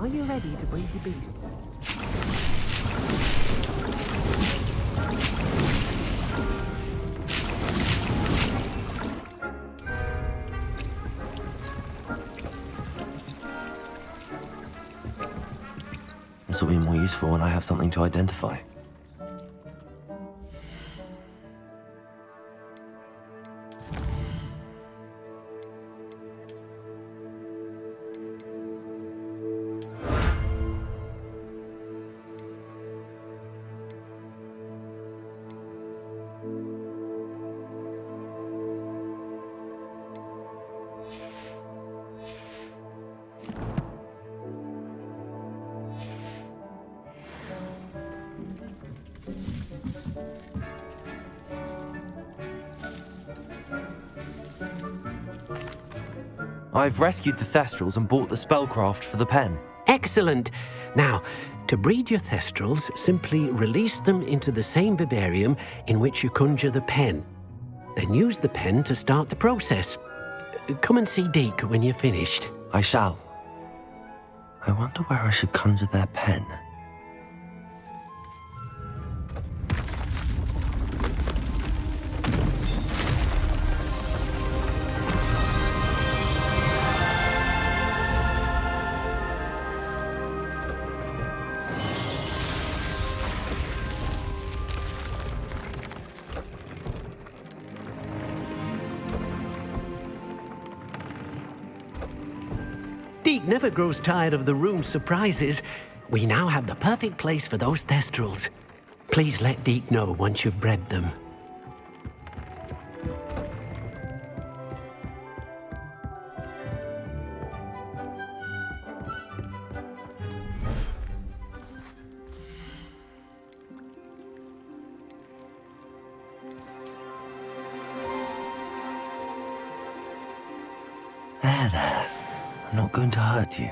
J: Are you ready to breed the beast?
A: This will be more useful when I have something to identify. I've rescued the Thestrals and bought the spellcraft for the pen.
C: Excellent! Now, to breed your Thestrals, simply release them into the same vivarium in which you conjure the pen. Then use the pen to start the process. Come and see Deke when you're finished.
A: I shall. I wonder where I should conjure their pen.
C: Deke never grows tired of the room's surprises. We now have the perfect place for those Thestrals. Please let Deke know once you've bred them.
A: There. I'm not going to hurt you.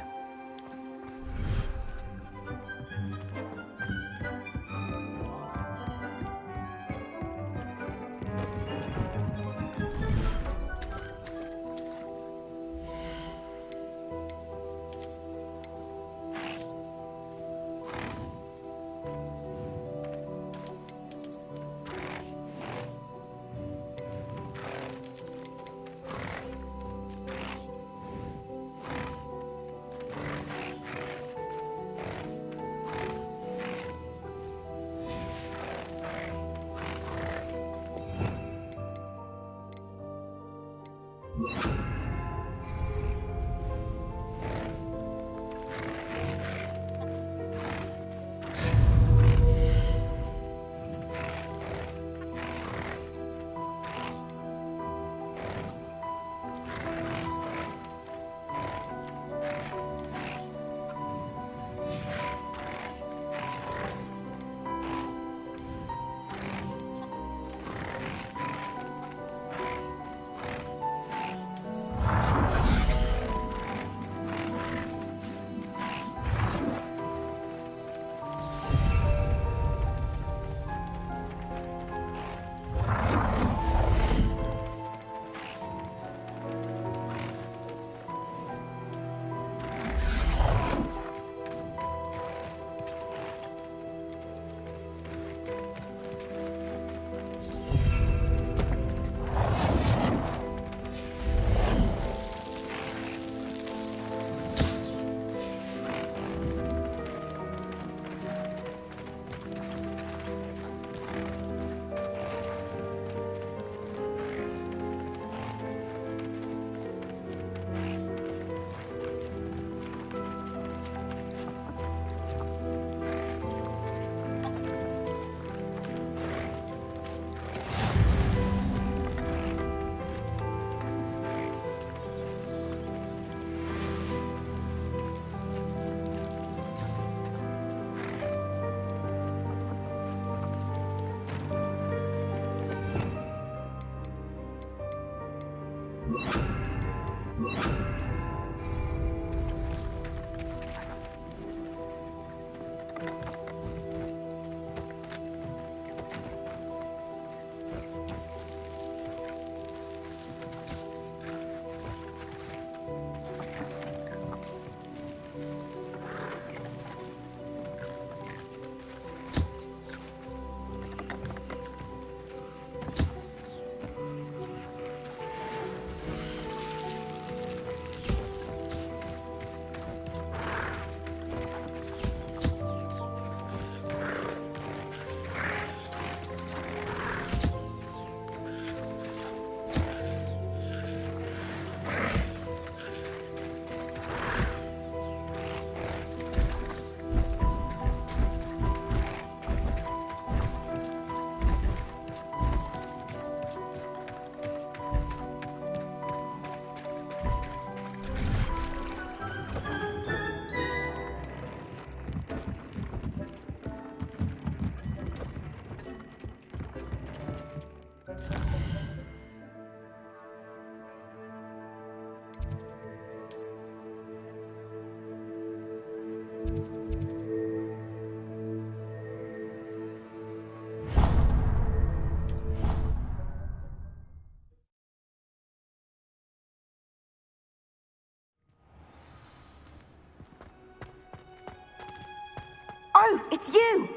G: Oh, it's you!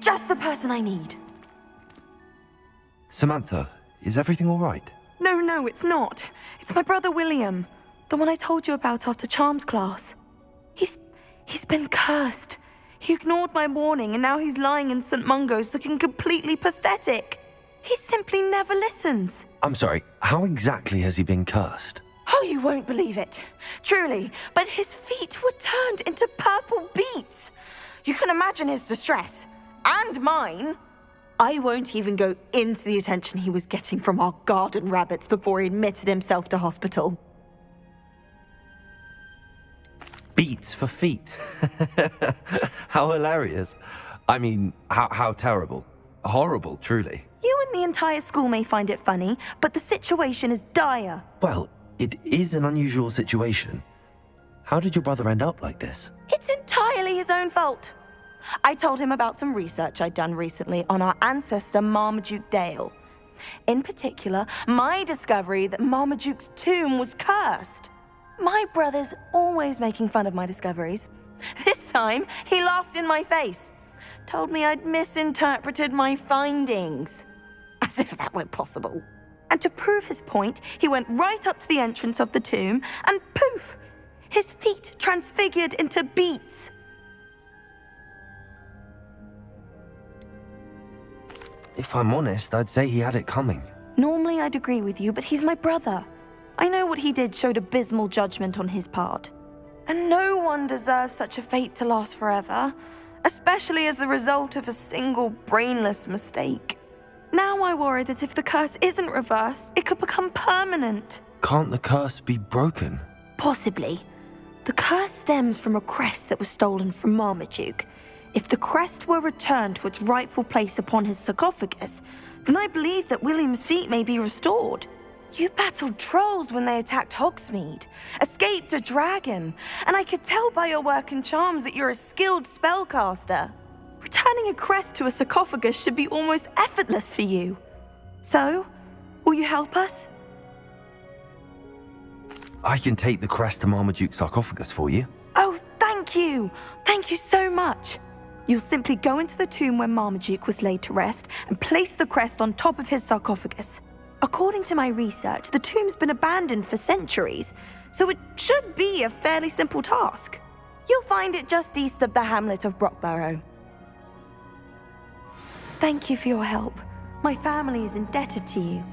G: Just the person I need.
A: Samantha, is everything all right?
G: No, it's not. It's my brother William. The one I told you about after Charms class. He's been cursed. He ignored my warning and now he's lying in St. Mungo's looking completely pathetic. He simply never listens.
A: I'm sorry, how exactly has he been cursed?
G: Oh, you won't believe it. Truly, but his feet were turned into purple beets. You can imagine his distress. And mine. I won't even go into the attention he was getting from our garden rabbits before he admitted himself to hospital.
A: Beats for feet. How hilarious. I mean, how terrible. Horrible, truly.
G: You and the entire school may find it funny, but the situation is dire.
A: Well, it is an unusual situation. How did your brother end up like this?
G: It's entirely his own fault. I told him about some research I'd done recently on our ancestor Marmaduke Dale. In particular, my discovery that Marmaduke's tomb was cursed. My brother's always making fun of my discoveries. This time, he laughed in my face. Told me I'd misinterpreted my findings. As if that were possible. And to prove his point, he went right up to the entrance of the tomb and poof! His feet transfigured into beets.
A: If I'm honest, I'd say he had it coming.
G: Normally I'd agree with you, but he's my brother. I know what he did showed abysmal judgment on his part. And no one deserves such a fate to last forever, especially as the result of a single brainless mistake. Now I worry that if the curse isn't reversed, it could become permanent.
A: Can't the curse be broken?
G: Possibly. The curse stems from a crest that was stolen from Marmaduke. If the crest were returned to its rightful place upon his sarcophagus, then I believe that William's feet may be restored. You battled trolls when they attacked Hogsmeade, escaped a dragon, and I could tell by your work and charms that you're a skilled spellcaster. Returning a crest to a sarcophagus should be almost effortless for you. So, will you help us?
A: I can take the crest to Marmaduke's sarcophagus for you.
G: Oh, thank you! Thank you so much! You'll simply go into the tomb where Marmaduke was laid to rest and place the crest on top of his sarcophagus. According to my research, the tomb's been abandoned for centuries, so it should be a fairly simple task. You'll find it just east of the hamlet of Brockborough. Thank you for your help. My family is indebted to you.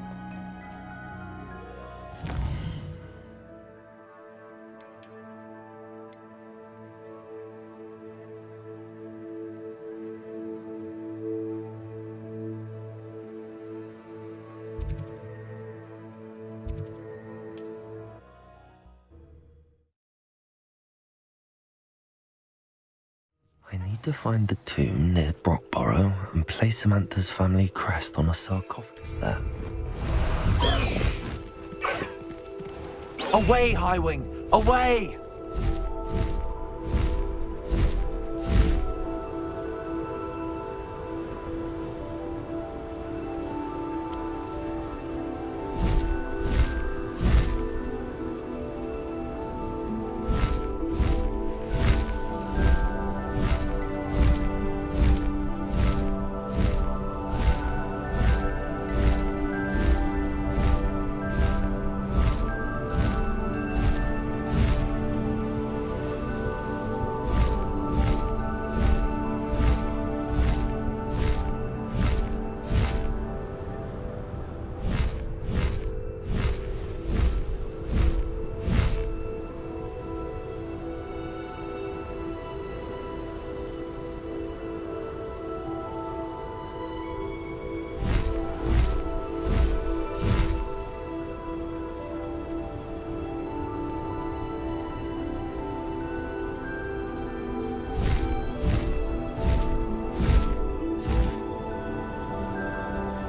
A: I need to find the tomb near Brockborough and place Samantha's family crest on a sarcophagus there. Away, Highwing! Away!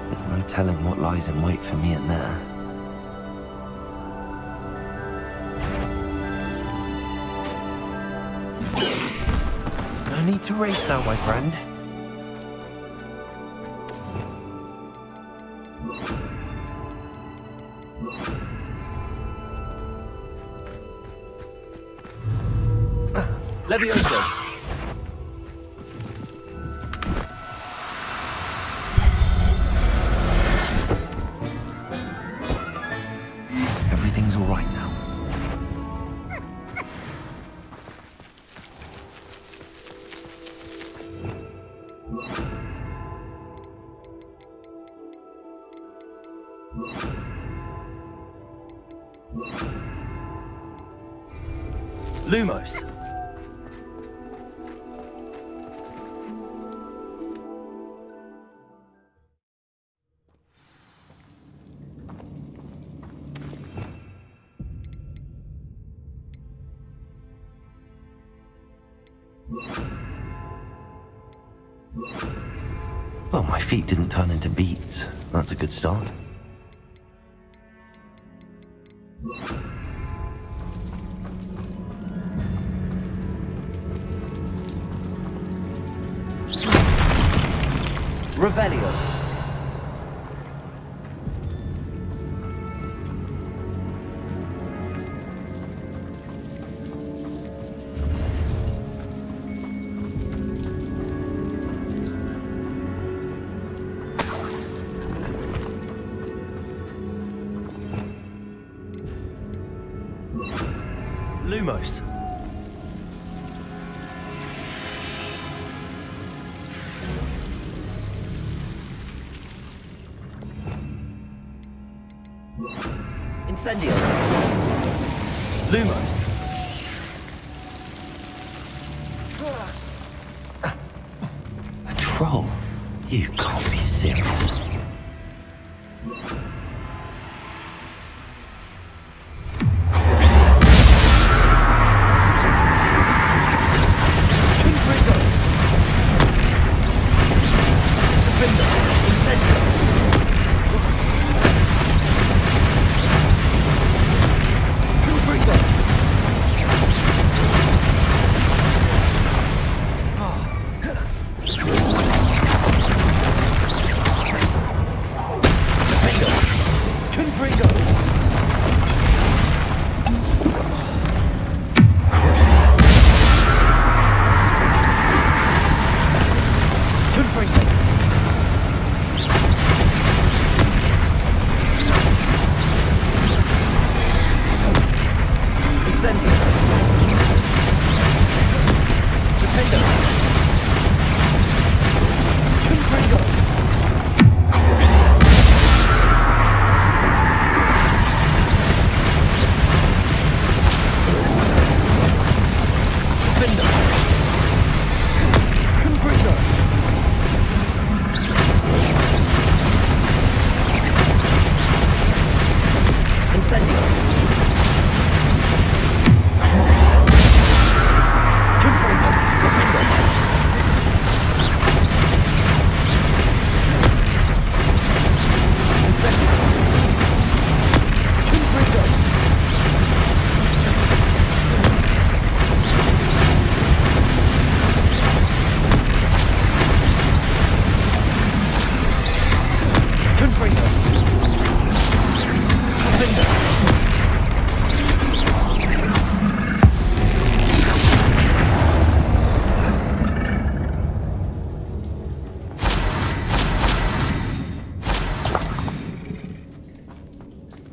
A: There's no telling what lies in wait for me in there. No need to race now, my friend. Levioso! Everything's all right now. Lumos. Well, my feet didn't turn into beets. That's a good start. Revelio. Lumos. Incendio. Lumos. A troll? You can't be serious.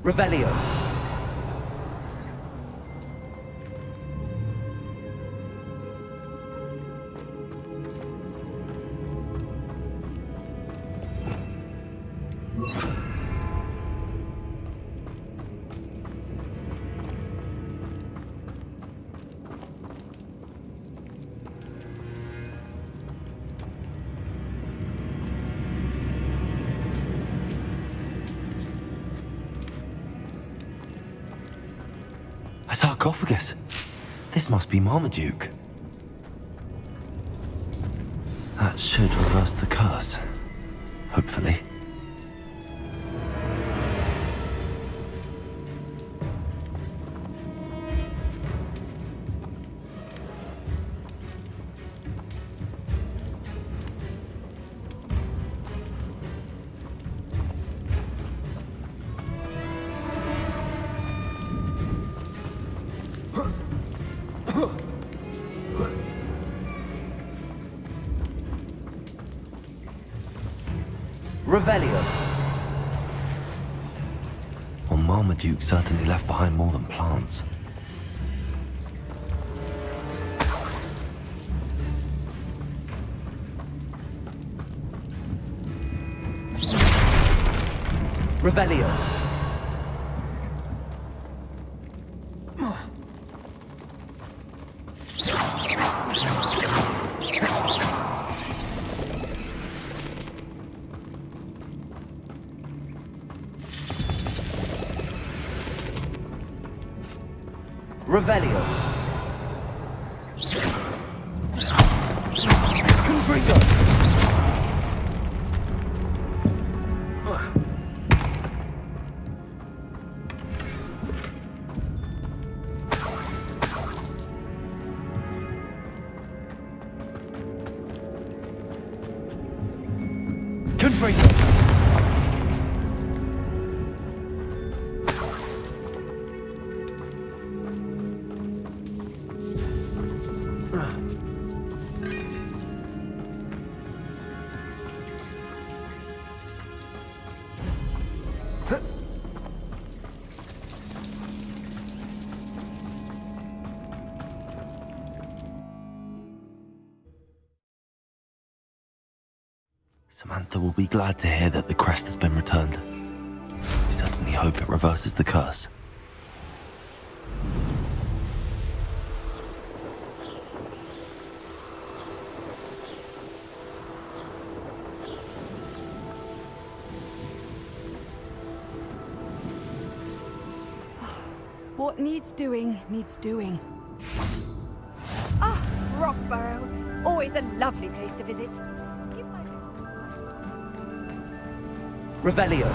A: Revelio. A sarcophagus. This must be Marmaduke. That should reverse the curse. Hopefully. Revelio. Well, Marmaduke certainly left behind more than plants. Revelio. Revelio. Confringo. Confringo. Samantha will be glad to hear that the crest has been returned. We certainly hope it reverses the curse.
E: What needs doing, needs doing. Ah, Rockborough. Always a lovely place to visit.
A: Revelio.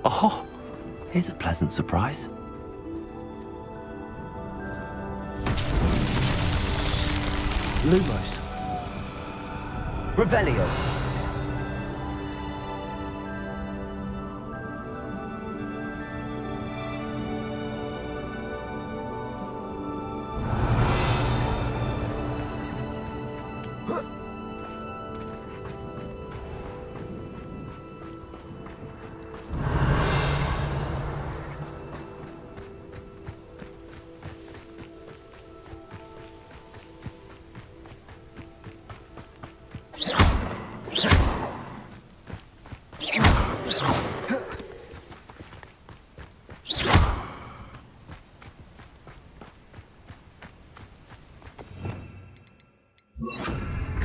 A: Oh, here's a pleasant surprise.
M: Lumos.
A: Revelio.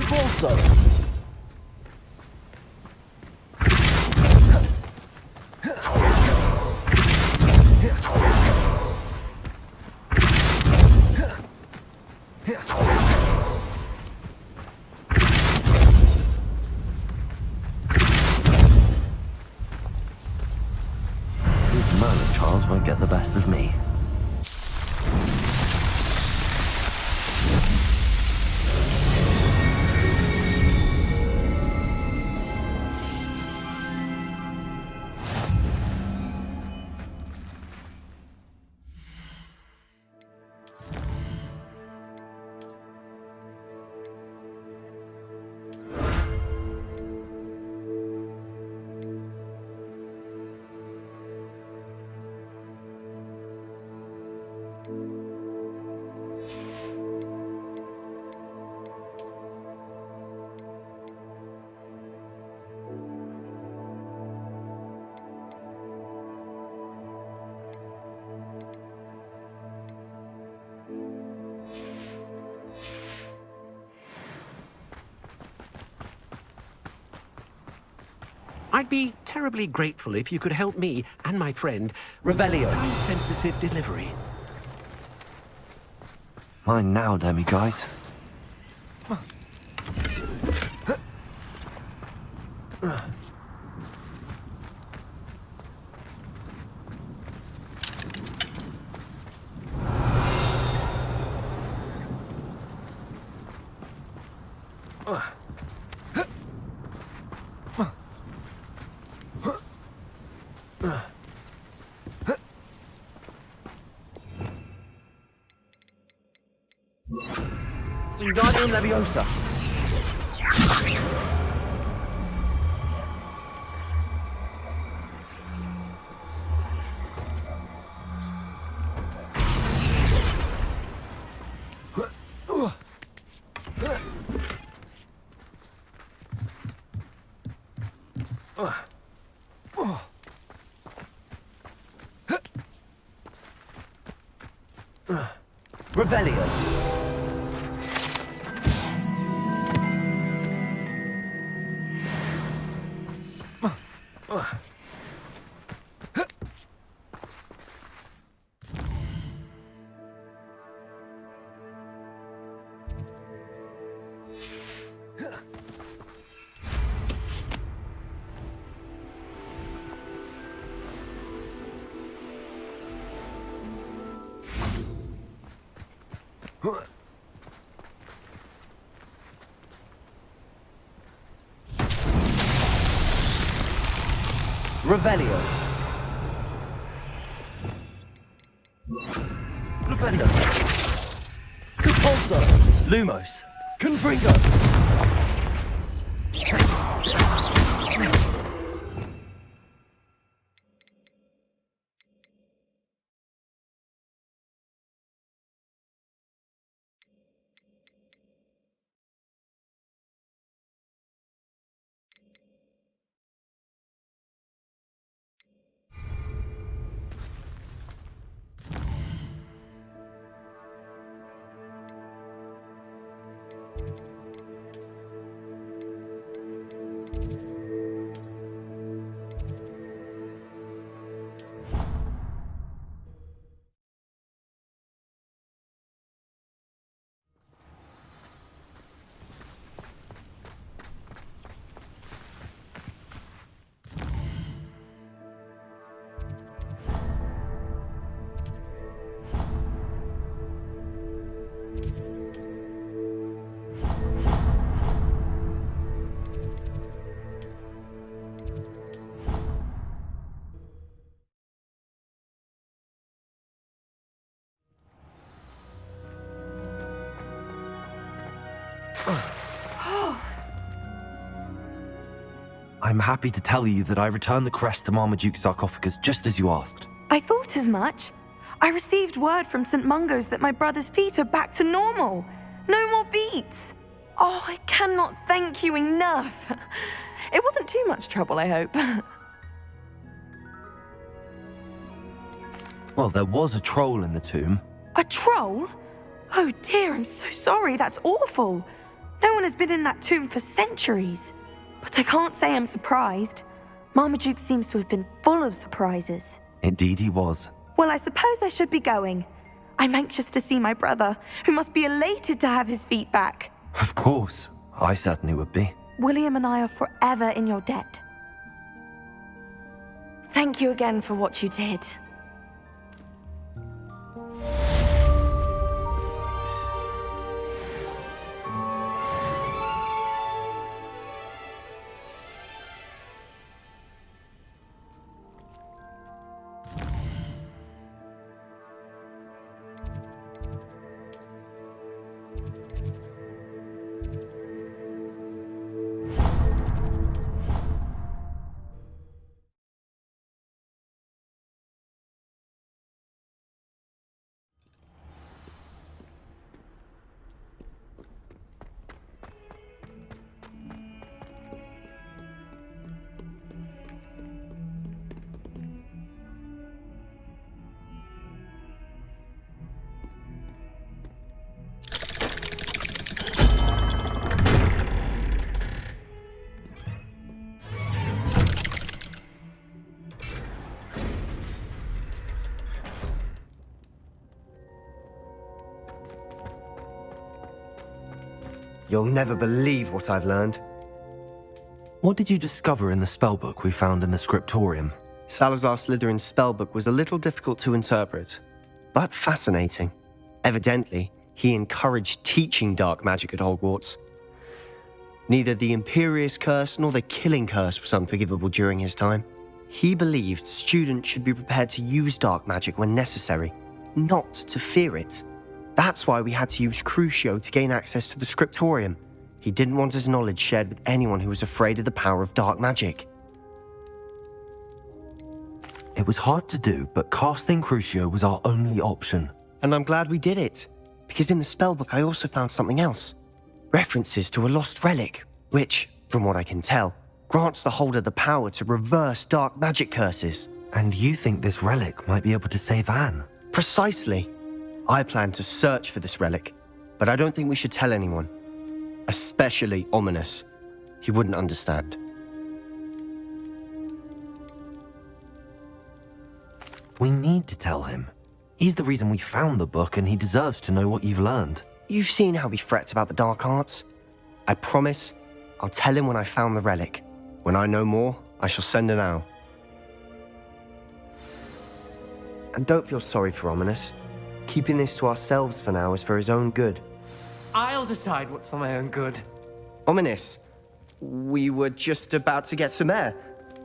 A: Also. Merlin trials won't get the best of me.
C: I'd be terribly grateful if you could help me and my friend Revelio. Time-sensitive delivery.
A: Mine now, demi-guys. Wingardium Leviosa. Revelio. Revelio. Flipendo. Compulso. Lumos. Confringo. I'm happy to tell you that I returned the crest to Marmaduke's sarcophagus just as you asked.
G: I thought as much. I received word from St. Mungo's that my brother's feet are back to normal. No more beats. Oh, I cannot thank you enough. It wasn't too much trouble, I hope.
A: Well, there was a troll in the tomb.
G: A troll? Oh dear, I'm so sorry. That's awful. No one has been in that tomb for centuries. But I can't say I'm surprised. Marmaduke seems to have been full of surprises.
A: Indeed he was.
G: Well, I suppose I should be going. I'm anxious to see my brother, who must be elated to have his feet back.
A: Of course. I certainly would be.
G: William and I are forever in your debt. Thank you again for what you did.
R: You'll never believe what I've learned.
A: What did you discover in the spellbook we found in the scriptorium?
R: Salazar Slytherin's spellbook was a little difficult to interpret, but fascinating. Evidently, he encouraged teaching dark magic at Hogwarts. Neither the Imperious Curse nor the Killing Curse was unforgivable during his time. He believed students should be prepared to use dark magic when necessary, not to fear it. That's why we had to use Crucio to gain access to the scriptorium. He didn't want his knowledge shared with anyone who was afraid of the power of dark magic.
A: It was hard to do, but casting Crucio was our only option.
R: And I'm glad we did it, because in the spellbook I also found something else. References to a lost relic, which, from what I can tell, grants the holder the power to reverse dark magic curses.
A: And you think this relic might be able to save Anne?
R: Precisely. I plan to search for this relic, but I don't think we should tell anyone. Especially Ominous. He wouldn't understand.
A: We need to tell him. He's the reason we found the book, and he deserves to know what you've learned.
R: You've seen how he frets about the dark arts. I promise I'll tell him when I found the relic. When I know more, I shall send an owl. And don't feel sorry for Ominous. Keeping this to ourselves for now is for his own good.
T: I'll decide what's for my own good.
R: Ominous, we were just about to get some air.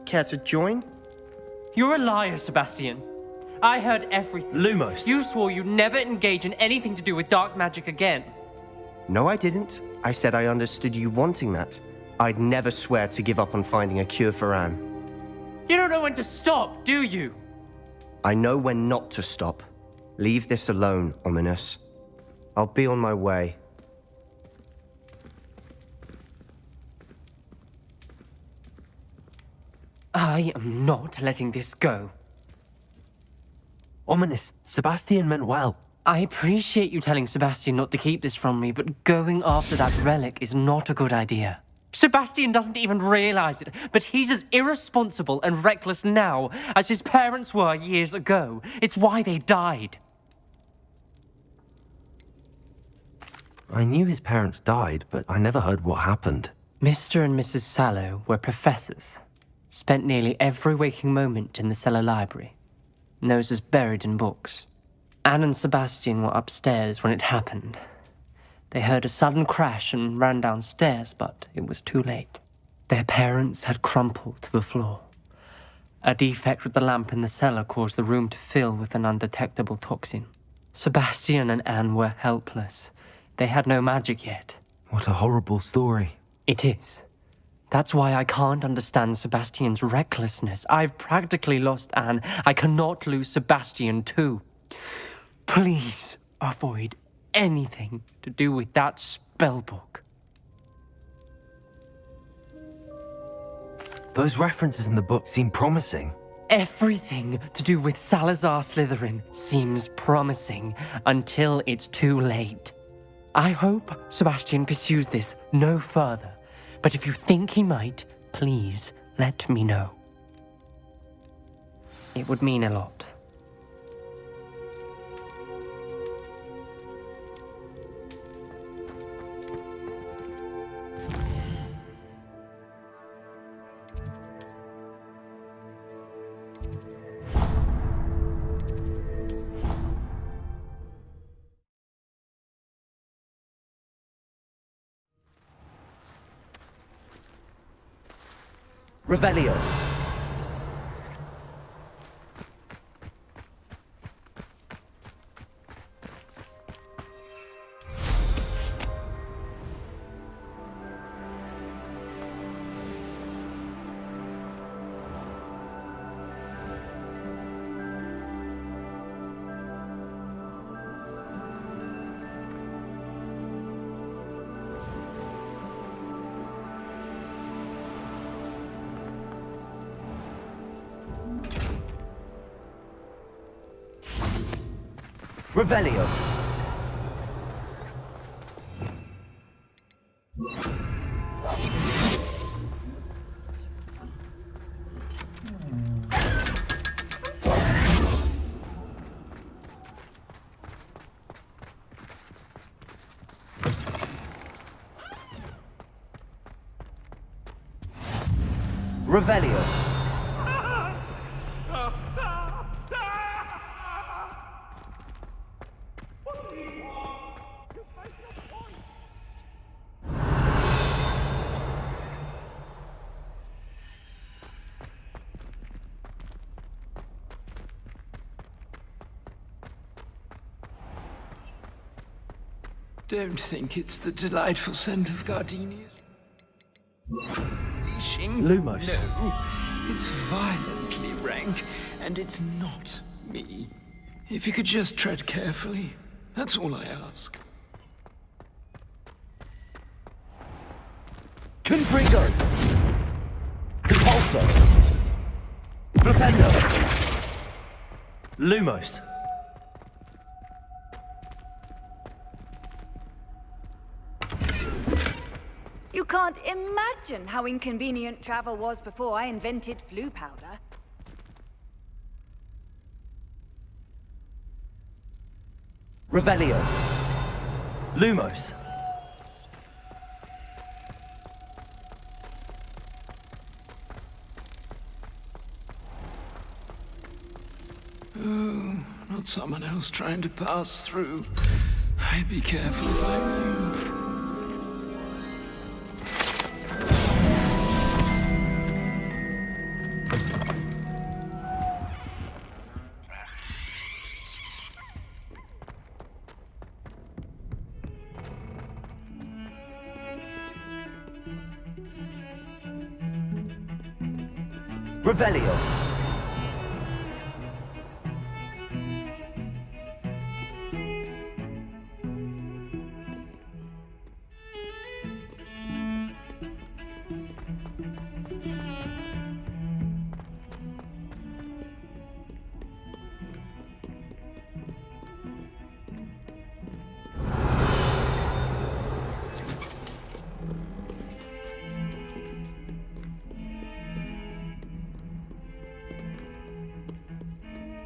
R: Care to join?
T: You're a liar, Sebastian. I heard everything.
R: Lumos.
T: You swore you'd never engage in anything to do with dark magic again.
R: No, I didn't. I said I understood you wanting that. I'd never swear to give up on finding a cure for Anne.
T: You don't know when to stop, do you?
R: I know when not to stop. Leave this alone, Ominous. I'll be on my way.
T: I am not letting this go.
A: Ominous, Sebastian meant well.
T: I appreciate you telling Sebastian not to keep this from me, but going after that relic is not a good idea. Sebastian doesn't even realize it, but he's as irresponsible and reckless now as his parents were years ago. It's why they died.
A: I knew his parents died, but I never heard what happened.
T: Mr. and Mrs. Sallow were professors. Spent nearly every waking moment in the cellar library. Noses buried in books. Anne and Sebastian were upstairs when it happened. They heard a sudden crash and ran downstairs, but it was too late. Their parents had crumpled to the floor. A defect with the lamp in the cellar caused the room to fill with an undetectable toxin. Sebastian and Anne were helpless. They had no magic yet.
A: What a horrible story.
T: It is. That's why I can't understand Sebastian's recklessness. I've practically lost Anne. I cannot lose Sebastian too. Please avoid anything to do with that spellbook.
A: Those references in the book seem promising.
T: Everything to do with Salazar Slytherin seems promising until it's too late. I hope Sebastian pursues this no further, but if you think he might, please let me know. It would mean a lot.
A: Revelio. Revelio. Revelio.
U: Don't think it's the delightful scent of gardenias. Leashing?
A: Lumos.
U: No, it's violently rank, and it's not me. If you could just tread carefully, that's all I ask.
A: Confringo. Impulso. Flipendo. Lumos.
V: You can't imagine how inconvenient travel was before I invented flu powder.
A: Revelio. Lumos.
U: Oh, not someone else trying to pass through. I'd be careful if I were you.
A: Revelio.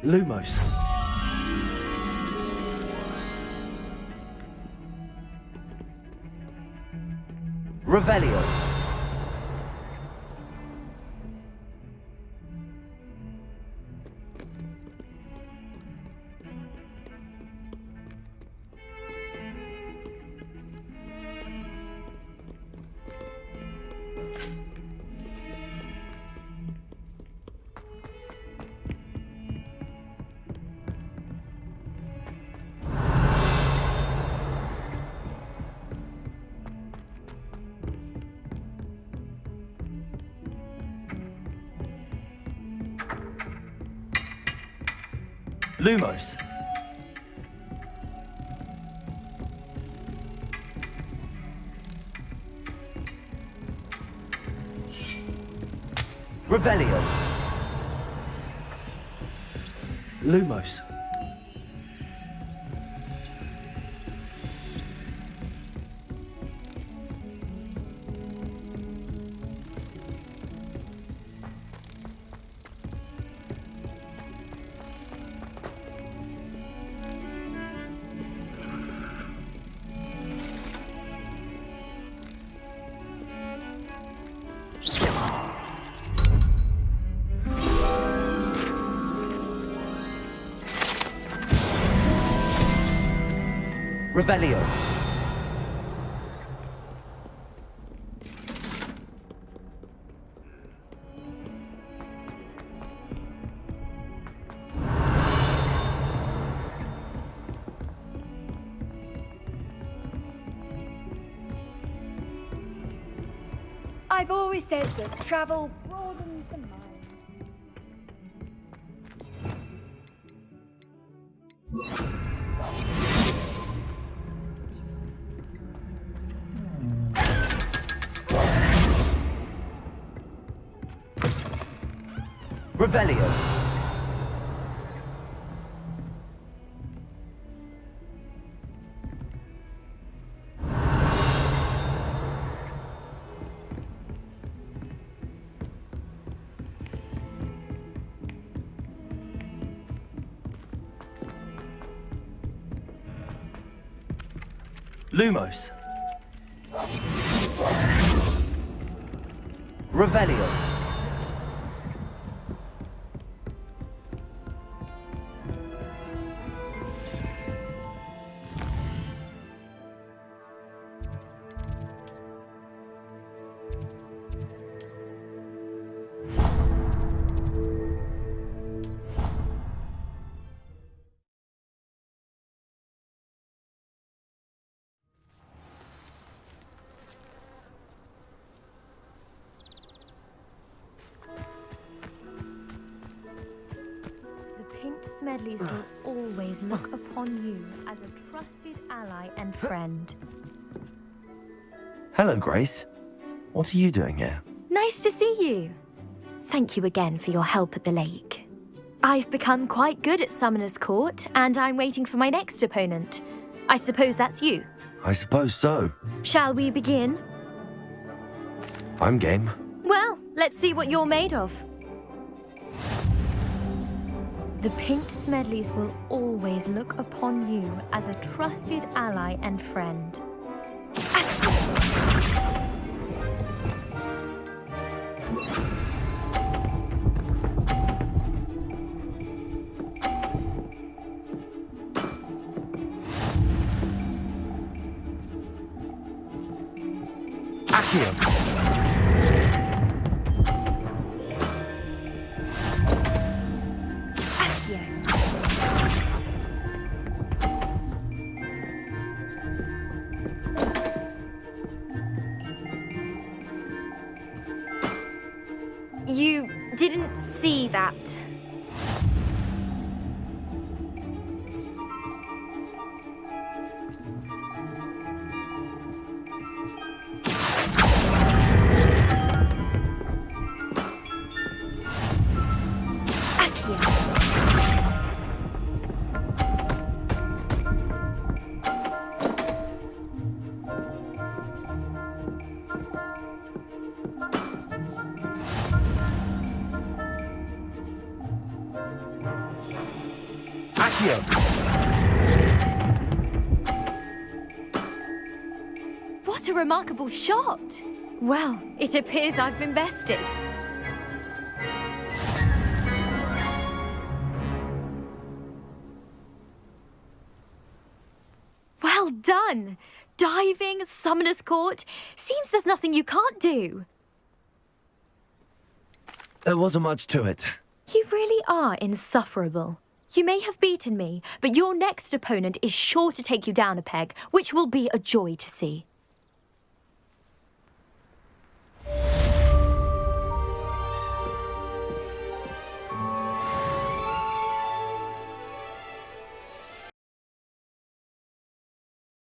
A: Lumos. Revelio. Lumos. Revelio. Lumos. Revelio.
V: I've always said that travel broadens the mind.
A: Revelio. Lumos. Revelio.
F: Smedleys will always look upon you as a trusted ally and friend.
A: Hello, Grace. What are you doing here?
F: Nice to see you. Thank you again for your help at the lake. I've become quite good at Summoner's Court, and I'm waiting for my next opponent. I suppose that's you.
A: I suppose so.
F: Shall we begin?
A: I'm game.
F: Well, let's see what you're made of. The Pinked Smedleys will always look upon you as a trusted ally and friend.
A: Accio.
F: You didn't see that. What a remarkable shot! Well, it appears I've been bested. Well done! Diving, Summoner's Court. Seems there's nothing you can't do.
A: There wasn't much to it.
F: You really are insufferable. You may have beaten me, but your next opponent is sure to take you down a peg, which will be a joy to see.